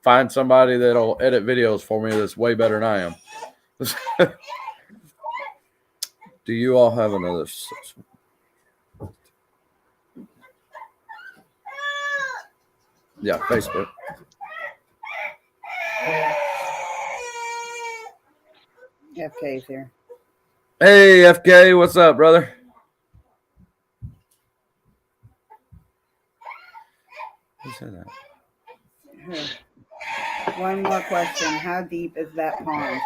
find somebody that'll edit videos for me that's way better than I am. Do you all have another? Yeah, Facebook. FK's here. Hey, FK, what's up, brother? Who said that? One more question. How deep is that pond?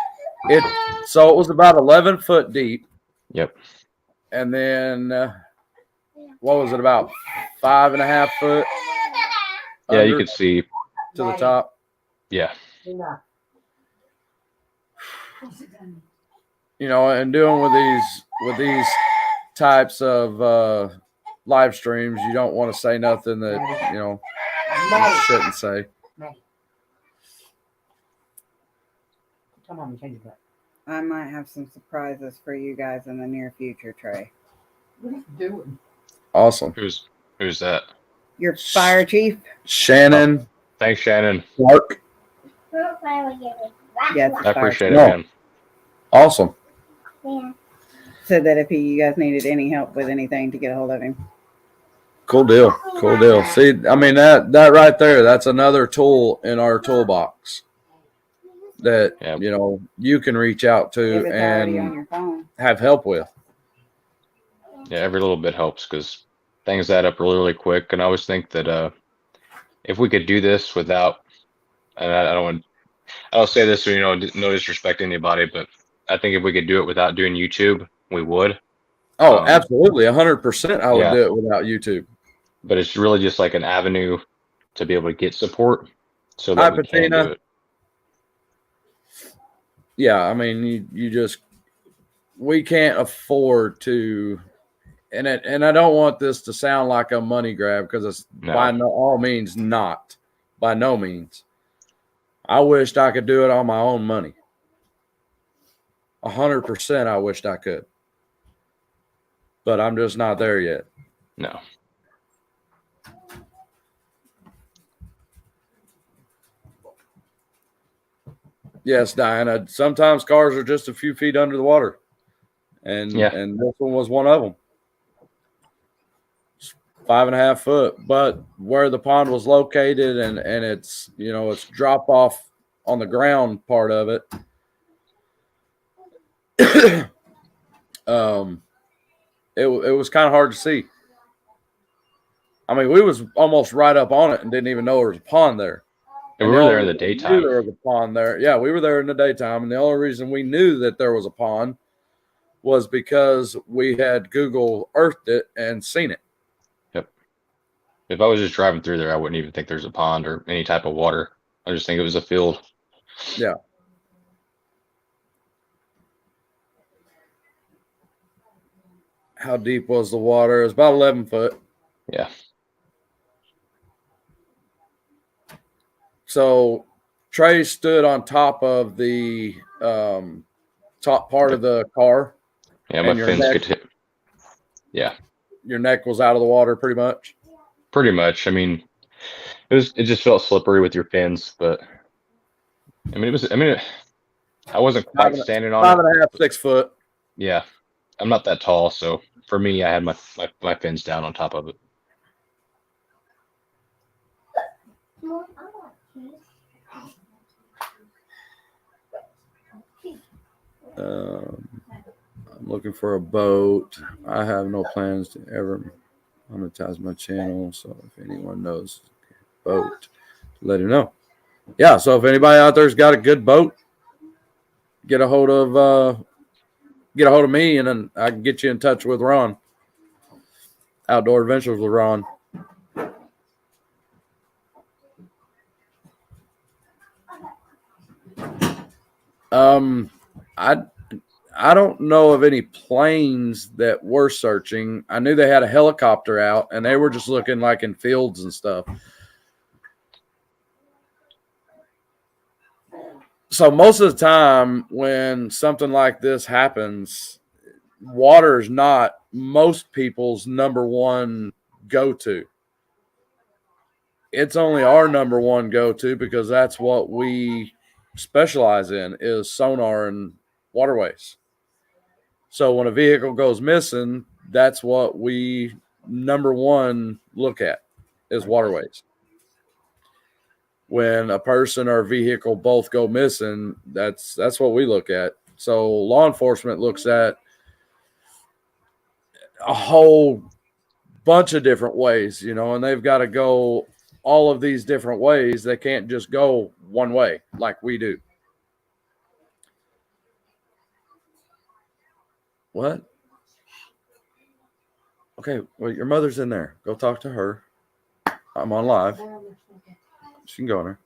So it was about 11 foot deep. Yep. And then what was it, about 5.5 foot? Yeah, you could see to the top. Yeah. You know, and doing with these types of live streams, you don't want to say nothing that, you know, you shouldn't say. Come on, change it. I might have some surprises for you guys in the near future, Trey. What are you doing? Awesome. Who's that? Your fire chief? Shannon. Thanks, Shannon. Clark. Yes, I appreciate it, No. man. Awesome. Yeah. Said that if you guys needed any help with anything, to get a hold of him. Cool deal. Cool deal. See, I mean, that right there, that's another tool in our toolbox that, you know, you can reach out to on your phone. have help with. Yeah, every little bit helps because things add up really, really quick. And I always think that if we could do this without, and I don't say this, you know, no disrespect to anybody, but I think if we could do it without doing YouTube, we would. Oh, absolutely. 100% I would do it without YouTube. But it's really just like an avenue to be able to get support so that we can do it. Yeah, I mean, we can't afford to, and I don't want this to sound like a money grab because it's by all means not, by no means. I wished I could do it on my own money. 100% I wished I could. But I'm just not there yet. No. Yes, Diana. Sometimes cars are just a few feet under the water. And this one was one of them. 5.5 foot. But where the pond was located and it's, you know, it's drop off on the ground part of it. It was kind of hard to see. I mean, we was almost right up on it and didn't even know there was a pond there. And we were there in the daytime. There was a pond there. Yeah, we were there in the daytime, and the only reason we knew that there was a pond was because we had Google Earthed it and seen it. Yep. If I was just driving through there, I wouldn't even think there's a pond or any type of water. I just think it was a field. Yeah. How deep was the water? It was about 11 foot. Yeah. So Trey stood on top of the top part of the car. Yeah, my fins could hit. Yeah. Your neck was out of the water pretty much? Pretty much. I mean, it just felt slippery with your fins, but I mean, I wasn't quite standing on 5.5, 6 foot. Yeah. I'm not that tall, so for me, I had my fins down on top of it. I'm looking for a boat. I have no plans to ever monetize my channel, so if anyone knows a boat, let him know. Yeah, so if anybody out there's got a good boat, get a hold of me, and then I can get you in touch with Ron. Outdoor Adventures with Ron. I don't know of any planes that were searching. I knew they had a helicopter out, and they were just looking like in fields and stuff. So most of the time when something like this happens, water is not most people's number one go-to. It's only our number one go-to because that's what we specialize in, is sonar and waterways. So when a vehicle goes missing, that's what we number one look at, is waterways. When a person or vehicle both go missing, that's what we look at. So law enforcement looks at a whole bunch of different ways, you know, and they've got to go all of these different ways. They can't just go one way like we do. What? Okay, well, your mother's in there. Go talk to her. I'm on live. She can go in there.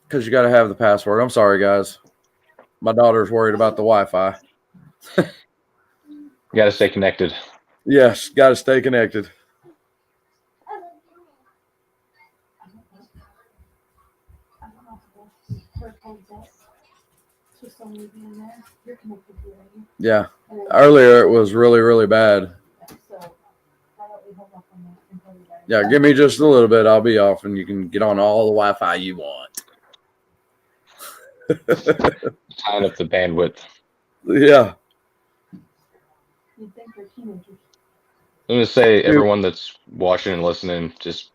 Because you got to have the password. I'm sorry, guys. My daughter's worried about the Wi-Fi. You got to stay connected. Yes, got to stay connected. Yeah. Earlier it was really, really bad. Yeah, give me just a little bit. I'll be off and you can get on all the Wi-Fi you want. Tying up the bandwidth. Yeah. I'm going to say, everyone that's watching and listening, just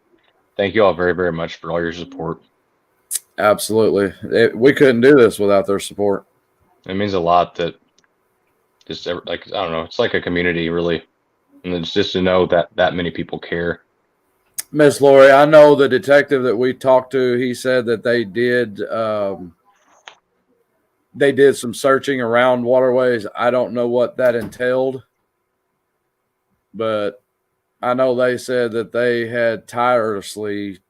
thank you all very, very much for all your support. Absolutely. We couldn't do this without their support. It means a lot that just, like, I don't know, it's like a community, really. And it's just to know that that many people care. Miss Lori, I know the detective that we talked to, he said that they did some searching around waterways. I don't know what that entailed, but I know they said that they had tirelessly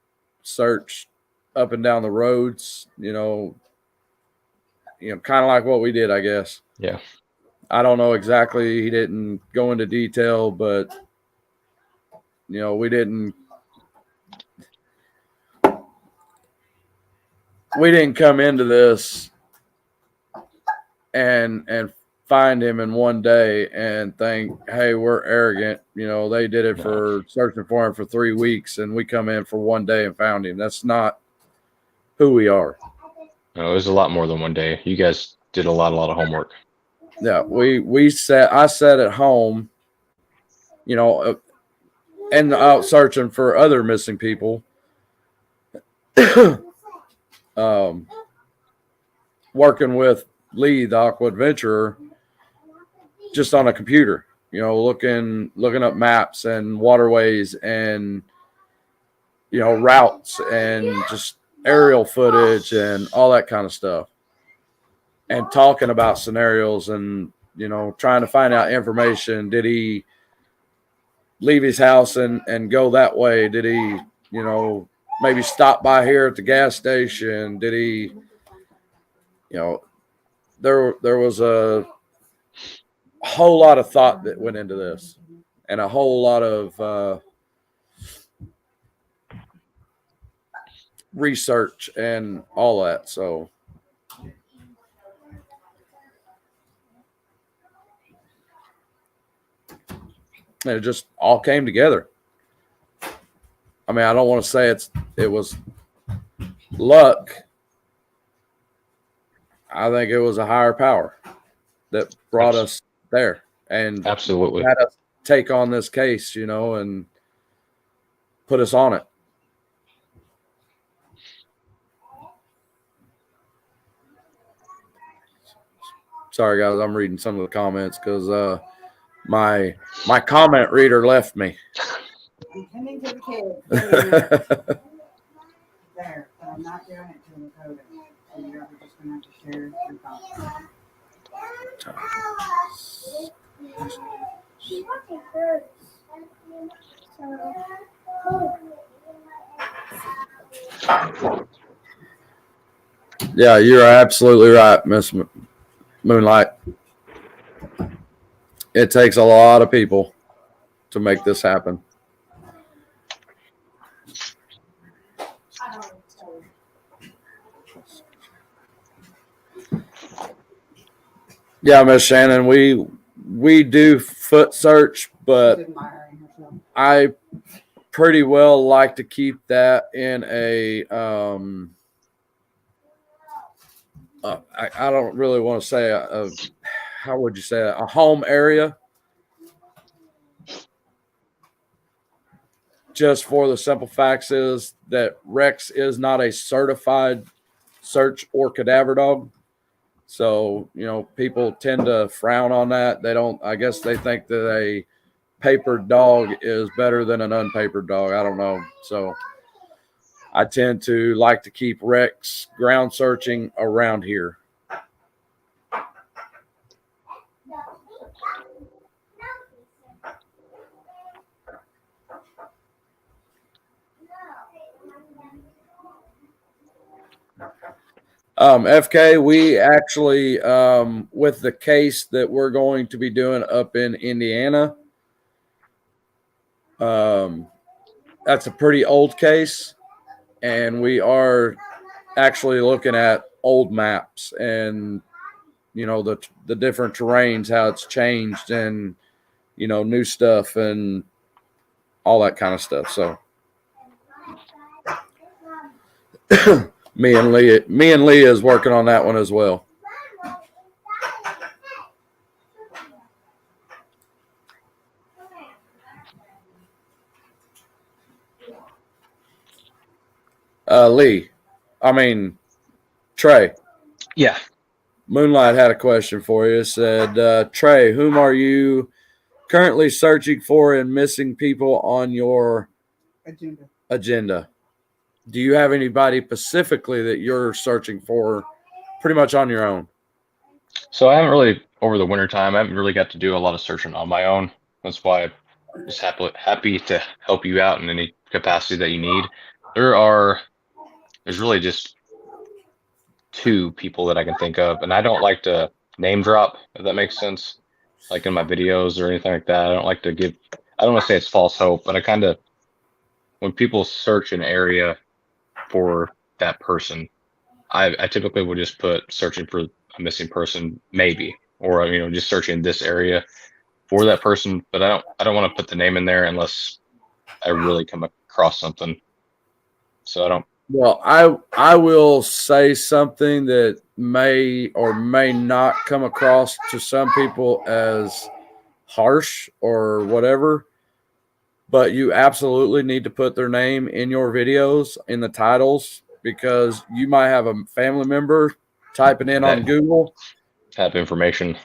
searched up and down the roads, kind of like what we did, I guess. Yeah. I don't know exactly. He didn't go into detail, but we didn't come into this and find him in one day and think, hey, we're arrogant. They did it for searching for him for 3 weeks, and we come in for one day and found him. That's not who we are. No, it was a lot more than one day. You guys did a lot of homework. Yeah, I sat at home, and out searching for other missing people. Working with Lee, the Aqua Adventurer, just on a computer, looking up maps and waterways and routes and just aerial footage and all that kind of stuff, and talking about scenarios and trying to find out information. Did he leave his house and go that way? Did he maybe stop by here at the gas station? Did he there was a whole lot of thought that went into this, and a whole lot of research and all that. So and it just all came together. I mean, I don't want to say it was luck. I think it was a higher power that brought us there and absolutely had us take on this case, and put us on it. Sorry, guys, I'm reading some of the comments because my comment reader left me. I'm tending to the kids. There, but I'm not doing it to the code. So you're just going to have to share your thoughts. Yeah, you're absolutely right, Miss Moonlight. It takes a lot of people to make this happen. Yeah, Miss Shannon, we do foot search, but I pretty well like to keep that in a I don't really want to say how would you say it? A home area, just for the simple facts is that Rex is not a certified search or cadaver dog. So, people tend to frown on that. I guess they think that a papered dog is better than an unpapered dog. I don't know. So I tend to like to keep Rex ground searching around here. FK, we actually, with the case that we're going to be doing up in Indiana, that's a pretty old case, and we are actually looking at old maps and, you know, the different terrains, how it's changed, and, you know, new stuff and all that kind of stuff. So me and Leah is working on that one as well. Trey. Yeah. Moonlight had a question for you. It said, Trey, whom are you currently searching for and missing people on your agenda? Do you have anybody specifically that you're searching for pretty much on your own? So I haven't really, over the winter time, I haven't really got to do a lot of searching on my own. That's why I'm just happy to help you out in any capacity that you need. There's really just 2 people that I can think of, and I don't like to name drop, if that makes sense, like in my videos or anything like that. I don't want to say it's false hope, but when people search an area for that person, I typically would just put searching for a missing person, maybe, or, you know, just searching this area for that person. But I don't want to put the name in there unless I really come across something. So I don't. Well, I will say something that may or may not come across to some people as harsh or whatever, but you absolutely need to put their name in your videos, in the titles, because you might have a family member typing in on Google, have information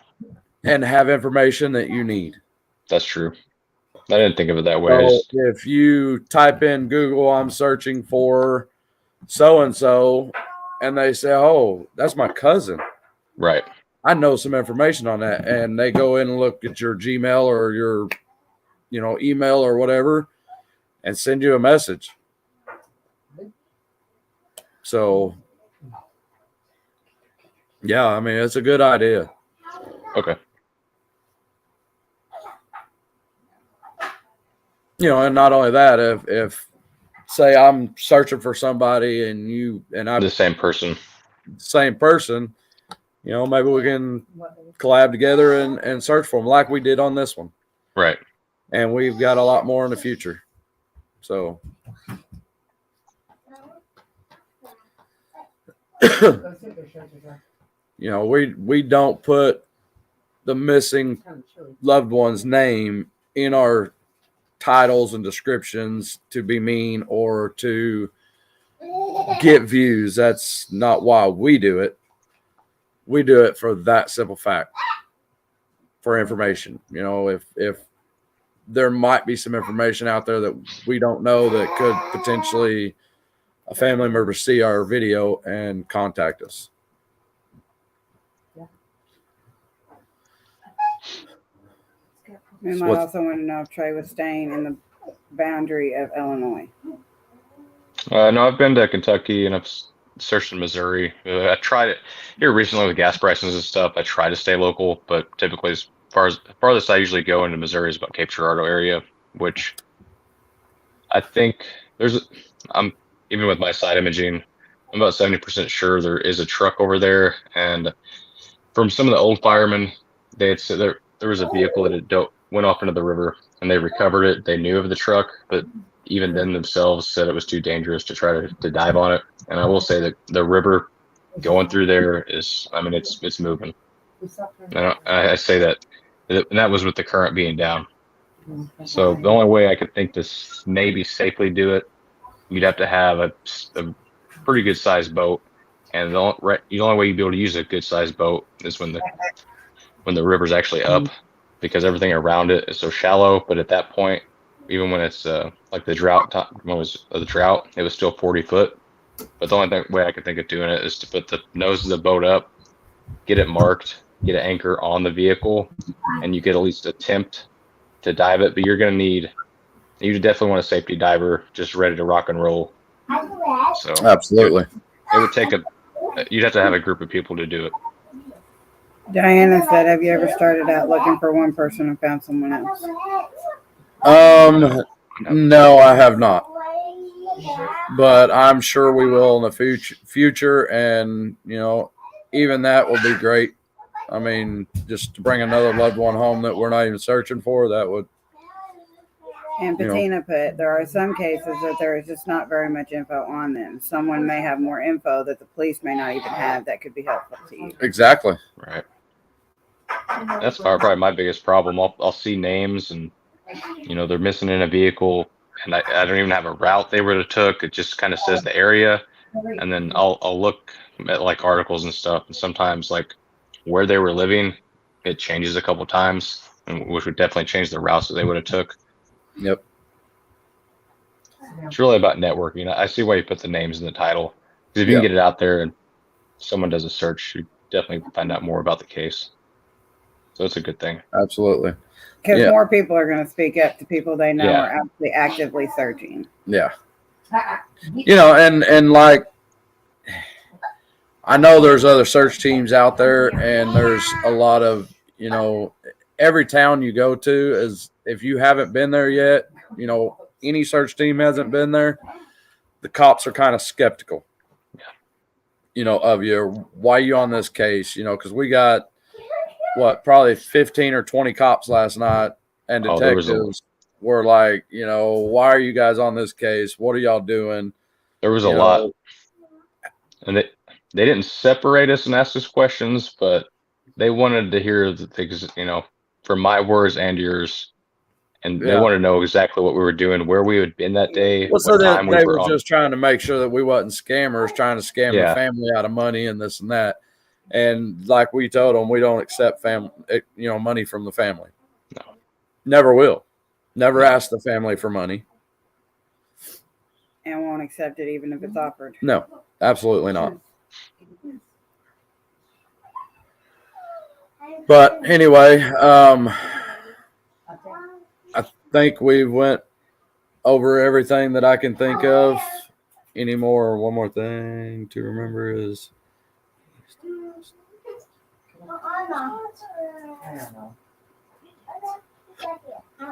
that you need. That's true. I didn't think of it that way. So if you type in Google, I'm searching for so-and-so, and they say, oh, that's my cousin. Right. I know some information on that. And they go in and look at your Gmail or your, you know, email or whatever and send you a message. So, yeah, I mean, it's a good idea. Okay. You know, and not only that, if say I'm searching for somebody and I'm the same person, you know, maybe we can collab together and search for them like we did on this one. Right. And we've got a lot more in the future. So, you know, we don't put the missing loved one's name in our titles and descriptions to be mean or to get views. That's not why we do it. We do it for that simple fact, for information. You know, if there might be some information out there that we don't know that could potentially a family member see our video and contact us. And I also want to know if Trey was staying in the boundary of Illinois. No, I've been to Kentucky and I've searched in Missouri. I tried it here recently with gas prices and stuff. I try to stay local, but typically as farthest I usually go into Missouri is about Cape Girardeau area, which I think I'm even with my side imaging, I'm about 70% sure there is a truck over there. And from some of the old firemen, they had said there was a vehicle that had went off into the river and they recovered it. They knew of the truck, but even then themselves said it was too dangerous to try to dive on it. And I will say that the river going through there is, I mean, it's moving. And I say that, and that was with the current being down. So the only way I could think to maybe safely do it, you'd have to have a pretty good sized boat. And the only way you'd be able to use a good sized boat is when the river's actually up, because everything around it is so shallow. But at that point, even when it's like the drought, when it was the drought, it was still 40 foot. But the only way I could think of doing it is to put the nose of the boat up, get it marked, get an anchor on the vehicle, and you could at least attempt to dive it. But you definitely want a safety diver just ready to rock and roll. So absolutely, it would take You'd have to have a group of people to do it. Diana said, have you ever started out looking for one person and found someone else? No, I have not. But I'm sure we will in the future, and even that will be great. I mean, just to bring another loved one home that we're not even searching for, that would. And Patina put, there are some cases that there is just not very much info on them. Someone may have more info that the police may not even have that could be helpful to you. Exactly. Right. That's probably my biggest problem. I'll see names and, they're missing in a vehicle, and I don't even have a route they would have took. It just kind of says the area, and then I'll look at like articles and stuff, and sometimes like where they were living, it changes a couple times, and which would definitely change the routes that they would have took. Yep. It's really about networking. I see why you put the names in the title, because if you can get it out there and someone does a search, you definitely find out more about the case. So it's a good thing. Absolutely. Because more people are going to speak up to people they know are actually actively searching. Yeah. And like, I know there's other search teams out there, and there's a lot of, every town you go to is, if you haven't been there yet, any search team hasn't been there, the cops are kind of skeptical, of you. Why are you on this case? Because we got, probably 15 or 20 cops last night, and detectives were like, why are you guys on this case? What are y'all doing? There was a lot. And they didn't separate us and ask us questions, but they wanted to hear the things, from my words and yours. And they wanted to know exactly what we were doing, where we had been that day. Well, so that they were just trying to make sure that we wasn't scammers trying to scam the family out of money and this and that. And like we told them, we don't accept money from the family. No, never will. Never ask the family for money. And won't accept it even if it's offered. No, absolutely not. But anyway, I think we went over everything that I can think of. One more thing to remember is.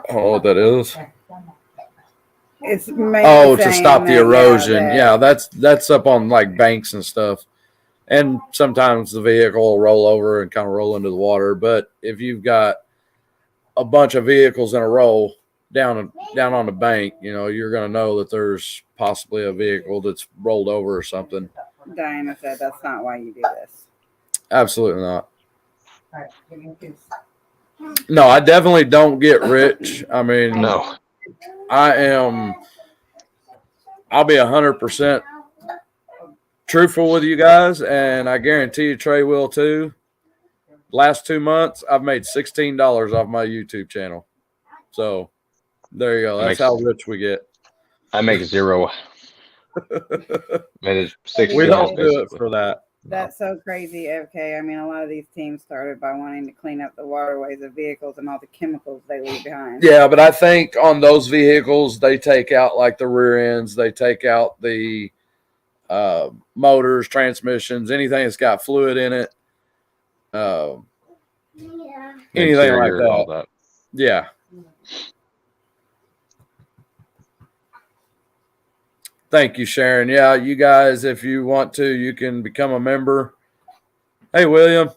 Oh, that is. It's to stop the erosion. Yeah, that's up on like banks and stuff. And sometimes the vehicle will roll over and kind of roll into the water. But if you've got a bunch of vehicles in a row down on the bank, you're going to know that there's possibly a vehicle that's rolled over or something. Diana said that's not why you do this. Absolutely not. No, I definitely don't get rich. I mean, no. I'll be 100% truthful with you guys, and I guarantee you Trey will too. Last 2 months, I've made $16 off my YouTube channel. So there you go. That's how rich we get. I make zero. We don't do it for that. That's so crazy, FK. I mean, a lot of these teams started by wanting to clean up the waterways of vehicles and all the chemicals they leave behind. Yeah, but I think on those vehicles, they take out like the rear ends, they take out the motors, transmissions, anything that's got fluid in it. Anything like that. All that. Yeah. Thank you, Sharon. Yeah, you guys, if you want to, you can become a member. Hey, William.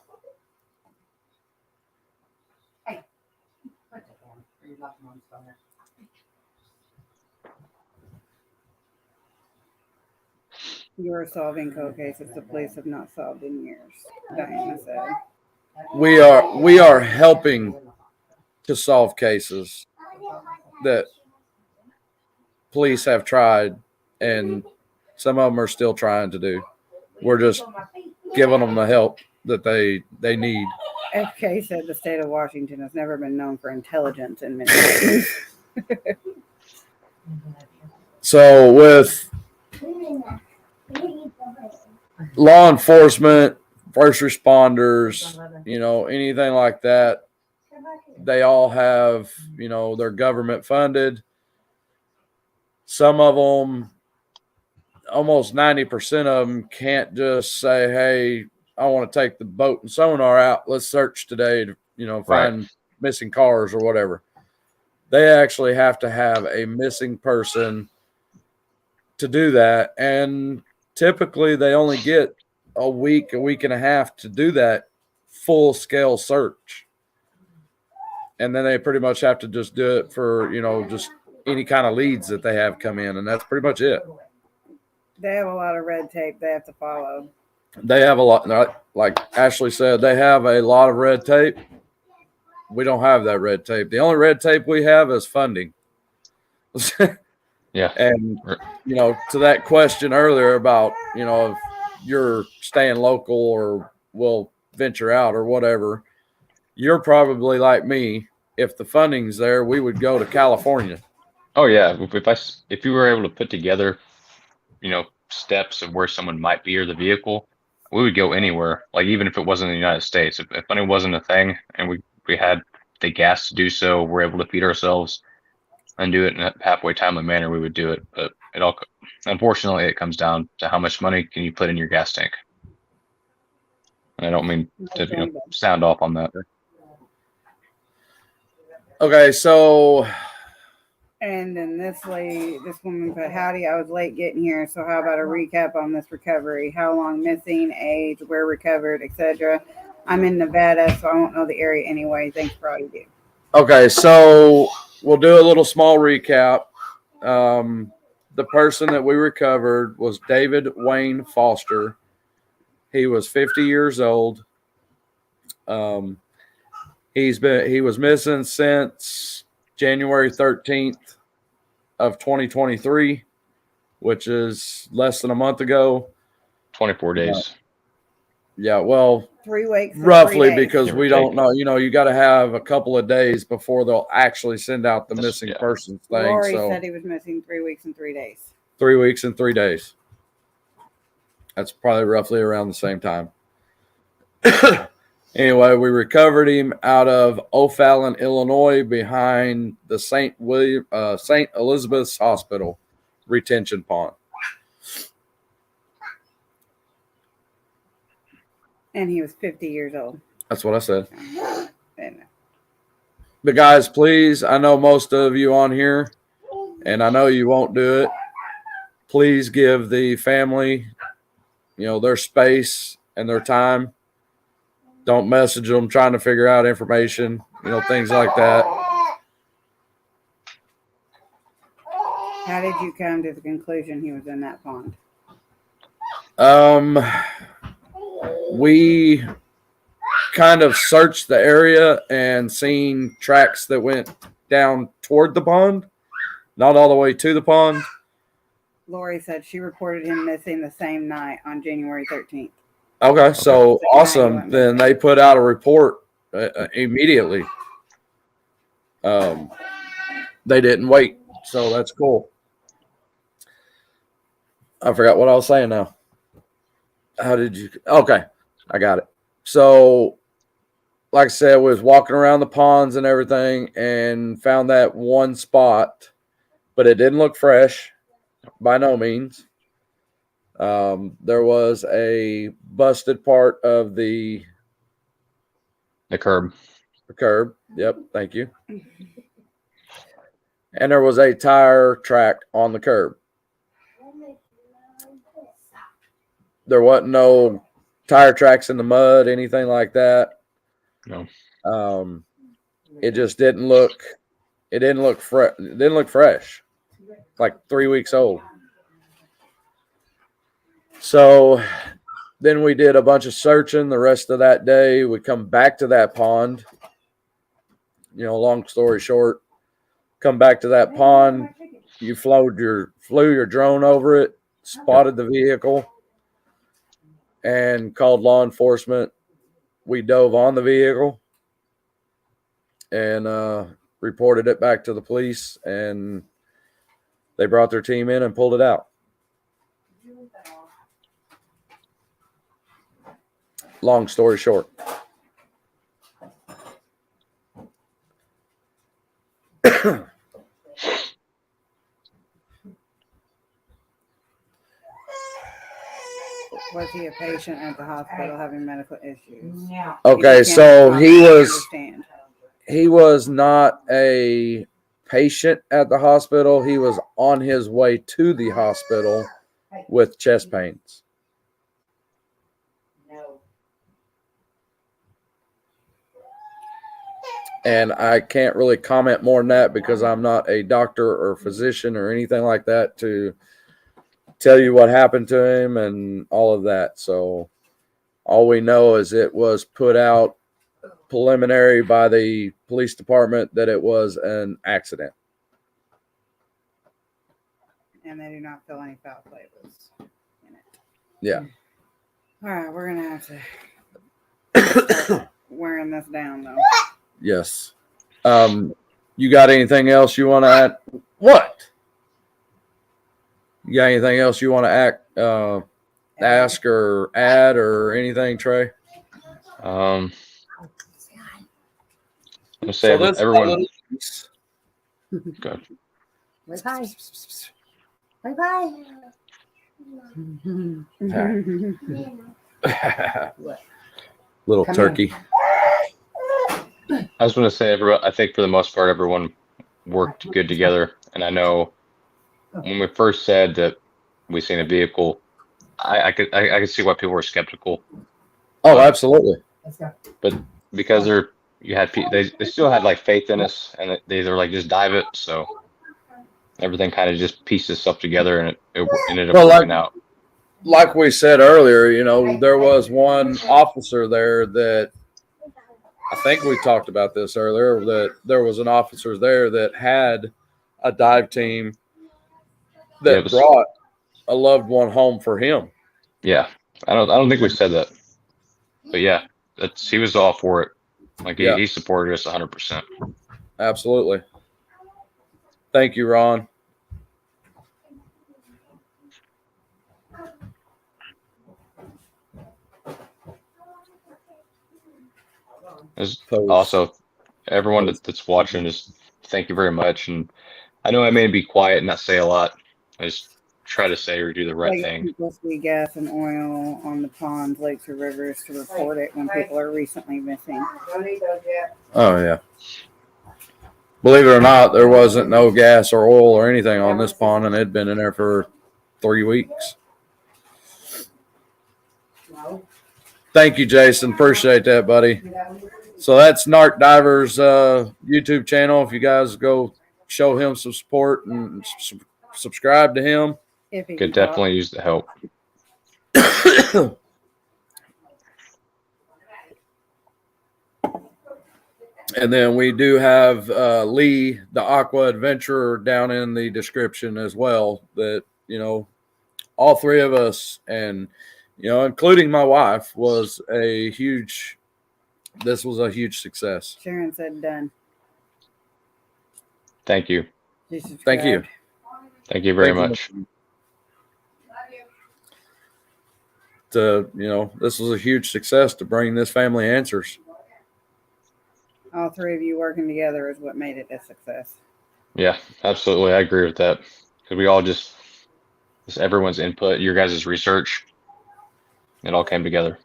You're solving cold cases the police have not solved in years, Diana said. We are helping to solve cases that police have tried, and some of them are still trying to do. We're just giving them the help that they need. FK said the state of Washington has never been known for intelligence in many ways. So with law enforcement, first responders, anything like that, they all have, they're government funded. Some of them almost 90% of them can't just say, hey, I want to take the boat and sonar out. Let's search today to, find missing cars or whatever. They actually have to have a missing person to do that. And typically they only get a week and a half to do that full scale search. And then they pretty much have to just do it for, just any kind of leads that they have come in. And that's pretty much it. They have a lot of red tape they have to follow. They have a lot, like Ashley said, they have a lot of red tape. We don't have that red tape. The only red tape we have is funding. Yeah. And, to that question earlier about, if you're staying local or will venture out or whatever, you're probably like me. If the funding's there, we would go to California. Oh yeah. If you were able to put together, steps of where someone might be or the vehicle, we would go anywhere. Like even if it wasn't in the United States, if money wasn't a thing and we had the gas to do so, we're able to feed ourselves and do it in a halfway timely manner, we would do it. But unfortunately, it comes down to how much money can you put in your gas tank. And I don't mean to sound off on that. Okay, so. And then this woman put, howdy, I was late getting here, so how about a recap on this recovery? How long missing, age, where recovered, etc. I'm in Nevada, so I won't know the area anyway. Thanks for all you do. Okay, so we'll do a little small recap. The person that we recovered was David Wayne Foster. He was 50 years old. He was missing since January 13th of 2023, which is less than a month ago. 24 days. Yeah, well, 3 weeks. Roughly, 3 days. because we don't know. You got to have a couple of days before they'll actually send out the missing persons thing. Lori so said he was missing 3 weeks and 3 days. 3 weeks and 3 days. That's probably roughly around the same time. Anyway, we recovered him out of O'Fallon, Illinois, behind the St. Elizabeth's Hospital retention pond. And he was 50 years old. That's what I said. And But guys, please, I know most of you on here, and I know you won't do it. Please give the family, their space and their time. Don't message them trying to figure out information, things like that. how did you come to the conclusion he was in that pond? We kind of searched the area and seen tracks that went down toward the pond, not all the way to the pond. Lori said she reported him missing the same night on January 13th. Okay, so awesome. Then they put out a report immediately. They didn't wait, so that's cool. I forgot what I was saying now. How did you? Okay, I got it. So, like I said, we was walking around the ponds and everything and found that one spot, but it didn't look fresh by no means. There was a busted part of the curb. The curb. Yep. Thank you. And there was a tire track on the curb. There wasn't no tire tracks in the mud, anything like that. No. It just didn't look. It didn't look fresh. It didn't look fresh. Like 3 weeks old. So then we did a bunch of searching the rest of that day. We come back to that pond. Long story short, come back to that pond. You flew your drone over it, spotted the vehicle, and called law enforcement. We dove on the vehicle and reported it back to the police, and they brought their team in and pulled it out. Long story short. be a patient at the hospital having medical issues. Yeah. Okay, You so can't he was understand. not a patient at the hospital. He was on his way to the hospital with chest pains. No. And I can't really comment more than that because I'm not a doctor or physician or anything like that to tell you what happened to him and all of that. So all we know is it was put out preliminary by the police department that it was an accident. And they do not feel any foul flavors in it. Yeah. All right, we're going to have to start wearing this down, though. Yes. You got anything else you want to add? What? You got anything else you want to ask or add or anything, Trey? I'm gonna say everyone. Go. Bye. Bye. Little Come turkey. I was going to say, I think for the most part, everyone worked good together. And I know when we first said that we seen a vehicle, I could see why people were skeptical. Oh, absolutely. Let's go. But because they still had like faith in us, and they were like, just dive it. So everything kind of just pieced itself together, and it ended up working out. Like we said earlier, you know, there was one officer there that I think we talked about this earlier, that there was an officer there that had a dive team that brought a loved one home for him. Yeah. I don't think we said that. But yeah, he was all for it. Like he supported us 100%. Absolutely. Thank you, Ron. Also, everyone that's watching, just thank you very much. And I know I may be quiet and not say a lot. I just try to say or do the right thing. People see gas and oil on the ponds, lakes, or rivers to report it when people are recently missing. Oh, yeah. Believe it or not, there wasn't no gas or oil or anything on this pond, and it'd been in there for 3 weeks. Thank you, Jason. Appreciate that, buddy. So that's Narked Divers YouTube channel. If you guys go show him some support and subscribe to him. Could definitely use the help. And then we do have Lee, the Aqua Adventurer, down in the description as well. That, you know, all three of us, and, you know, including my wife, this was a huge success. Sharon said done. Thank you. Thank you. Thank you very much. You know, this was a huge success to bring this family answers. All three of you working together is what made it a success. Yeah, absolutely. I agree with that. Because we all just everyone's input, your guys' research, it all came together.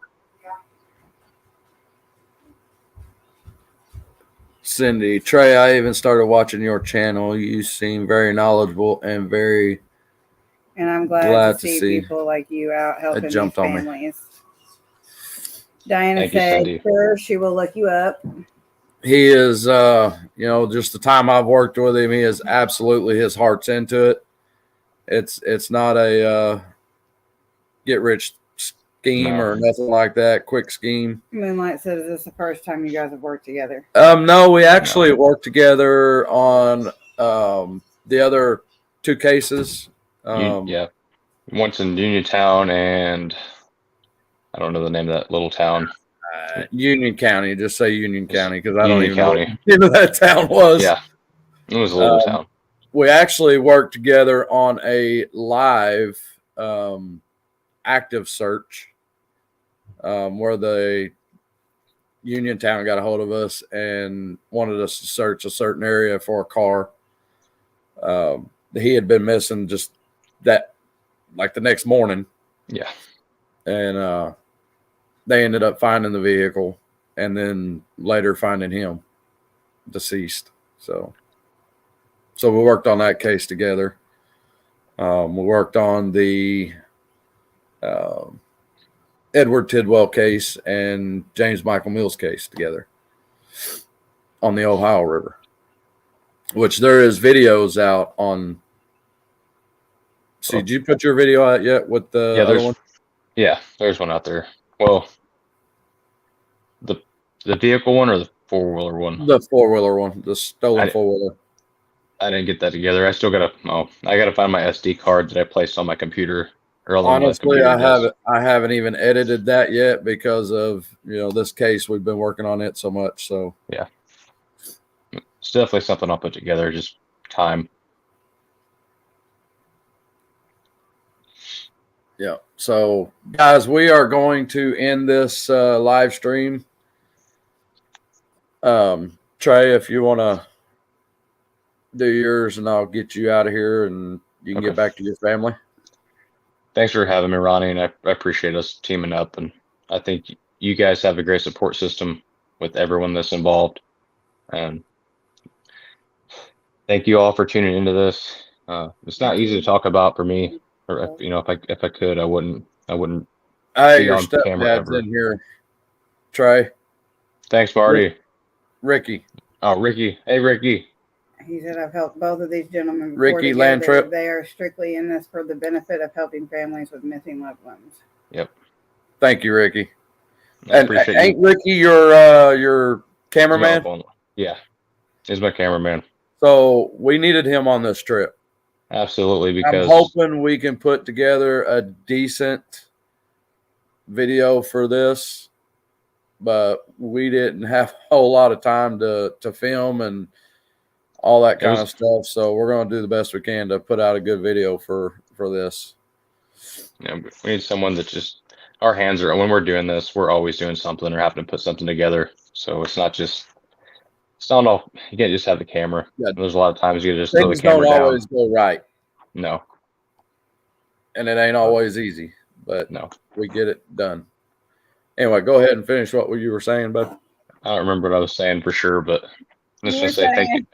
Cindy, Trey, I even started watching your channel. You seem very knowledgeable and very. And I'm glad to see people like you out helping these families. Diana said, sure, she will look you up. He is, you know, just the time I've worked with him, he is absolutely, his heart's into it. It's not a get rich scheme or nothing like that, quick scheme. Moonlight says, is this the first time you guys have worked together? No, we actually worked together on the other 2 cases. Yeah, once in Uniontown, and I don't know the name of that little town. Union County, just say Union County, because I don't even know what the name of that town was. Yeah, it was a little town. We actually worked together on a live active search where the Uniontown got a hold of us and wanted us to search a certain area for a car. He had been missing just that, like the next morning. Yeah. and they ended up finding the vehicle, and then later finding him deceased. So we worked on that case together. We worked on the Edward Tidwell case and James Michael Mills case together on the Ohio River, which there is videos out on. See, did you put your video out yet with the other one? Yeah, there's one out there. Well, the vehicle one or the 4-wheeler one? The 4-wheeler one, the stolen 4-wheeler. I didn't get that together. I still gotta find my SD card that I placed on my computer. Honestly, I haven't even edited that yet because of this case. We've been working on it so much. So yeah, it's definitely something I'll put together. Just time. Yeah. So guys, we are going to end this live stream. Trey, if you want to do yours, and I'll get you out of here, and you can get back to your family. Thanks for having me, Ronnie, and I appreciate us teaming up. And I think you guys have a great support system with everyone that's involved. And thank you all for tuning into this. It's not easy to talk about for me. Or if I could, I wouldn't. Hey, your stepdad's in here, Trey. Thanks, Marty. Ricky. Oh, Ricky. Hey, Ricky. He said, I've helped both of these gentlemen. Ricky Landtrip. They are strictly in this for the benefit of helping families with missing loved ones. Yep. Thank you, Ricky. And ain't Ricky your cameraman? Yeah, he's my cameraman. So we needed him on this trip. Absolutely, because I'm hoping we can put together a decent video for this, but we didn't have a whole lot of time to film and all that kind of stuff. So we're going to do the best we can to put out a good video for this. Yeah, we need someone that just, our hands are, when we're doing this, we're always doing something or having to put something together. So it's not all, you can't just have the camera. Yeah. There's a lot of times you just throw the camera down. Things don't always go right. No. And it ain't always easy, but no, we get it done. Anyway, go ahead and finish what you were saying, bud. I don't remember what I was saying for sure, but I'm just going to say thank you.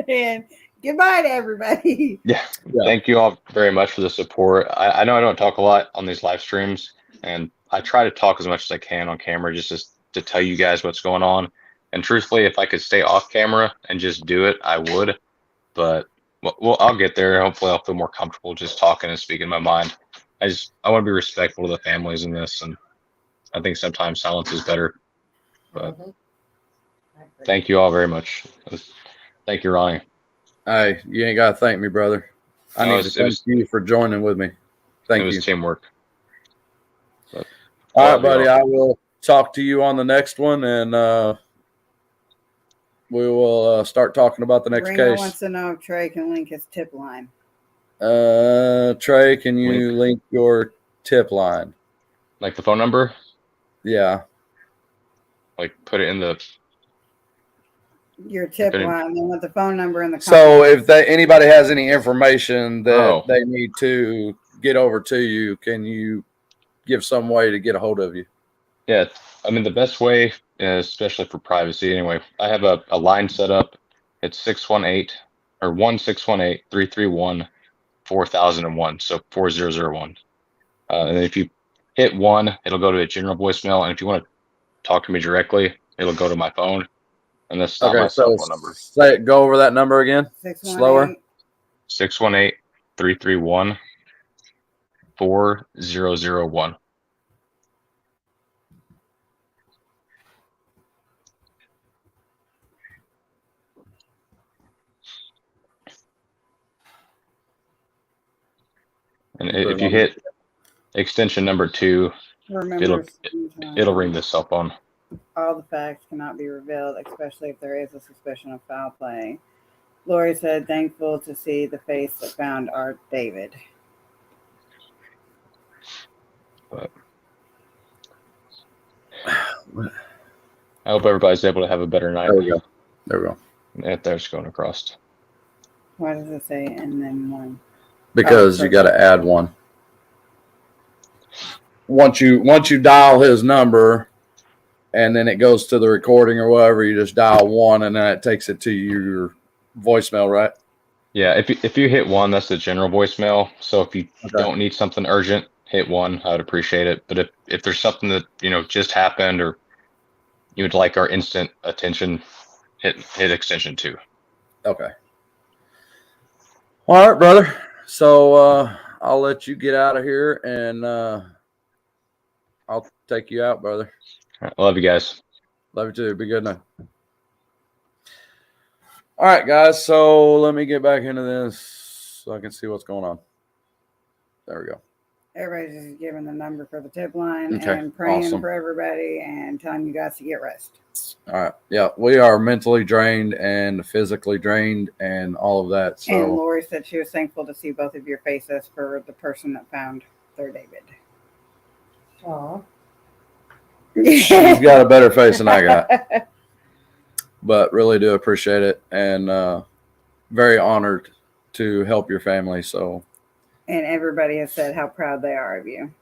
And goodbye to everybody. Yeah. Thank you all very much for the support. I know I don't talk a lot on these live streams, and I try to talk as much as I can on camera just to tell you guys what's going on. And truthfully, if I could stay off camera and just do it, I would. But I'll get there. Hopefully, I'll feel more comfortable just talking and speaking my mind. I want to be respectful to the families in this, and I think sometimes silence is better. But thank you all very much. Thank you, Ronnie. Hey, you ain't got to thank me, brother. I need to thank you for joining with me. Thank you. It was teamwork. But, all right, buddy. I will talk to you on the next one, and we will start talking about the next case. Wants to know if Trey can link his tip line. Trey, can you link your tip line? Like the phone number? Yeah. Like put it in your tip line and with the phone number in the So if anybody has any information that they need to get over to you, can you give some way to get a hold of you? Yeah, I mean, the best way, especially for privacy anyway, I have a line set up. It's 1-618-331-4001, so 4001. And if you hit 1, it'll go to a general voicemail, and if you want to talk to me directly, it'll go to my phone. And that's not my cell phone number. Go over that number again. Slower. 618-331-4001. And if you hit extension number 2, it'll ring the cell phone. All the facts cannot be revealed, especially if there is a suspicion of foul play. Lori said, thankful to see the face that found our David. But I hope everybody's able to have a better night. There we go. There's going across. Why does it say and then 1? Because you got to add 1. once you dial his number, and then it goes to the recording or whatever, you just dial 1, and then it takes it to your voicemail, right? Yeah, if you hit 1, that's the general voicemail. So if you don't need something urgent, hit 1. I would appreciate it. But if there's something that just happened, or you would like our instant attention, hit extension 2. Okay. All right, brother. So I'll let you get out of here, and I'll take you out, brother. All right, love you guys. Love you too. Be good now. All right, guys. So let me get back into this so I can see what's going on. There we go. Everybody's just giving the number for the tip line Okay, and praying awesome. for everybody and telling you guys to get rest. All right. Yeah, we are mentally drained and physically drained and all of that. So, And Lori said she was thankful to see both of your faces for the person that found their David. Aw. she's got a better face than I got, but really do appreciate it, and very honored to help your family. So, And everybody has said how proud they are of you.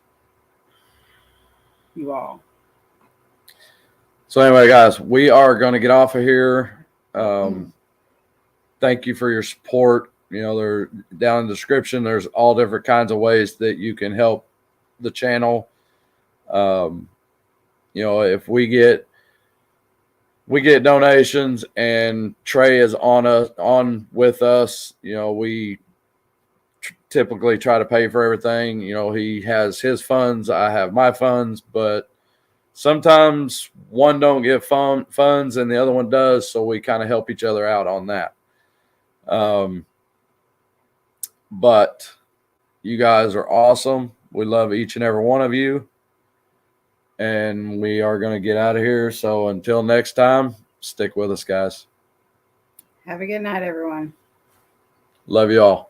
You all. so anyway, guys, we are going to get off of here. Thank you for your support. They're down in the description. There's all different kinds of ways that you can help the channel. If we get donations and Trey is on with us, we typically try to pay for everything. He has his funds, I have my funds, but sometimes one don't get funds and the other one does, so we kind of help each other out on that. But you guys are awesome. We love each and every one of you. And we are going to get out of here. So until next time, stick with us, guys. Have a good night, everyone. Love you all.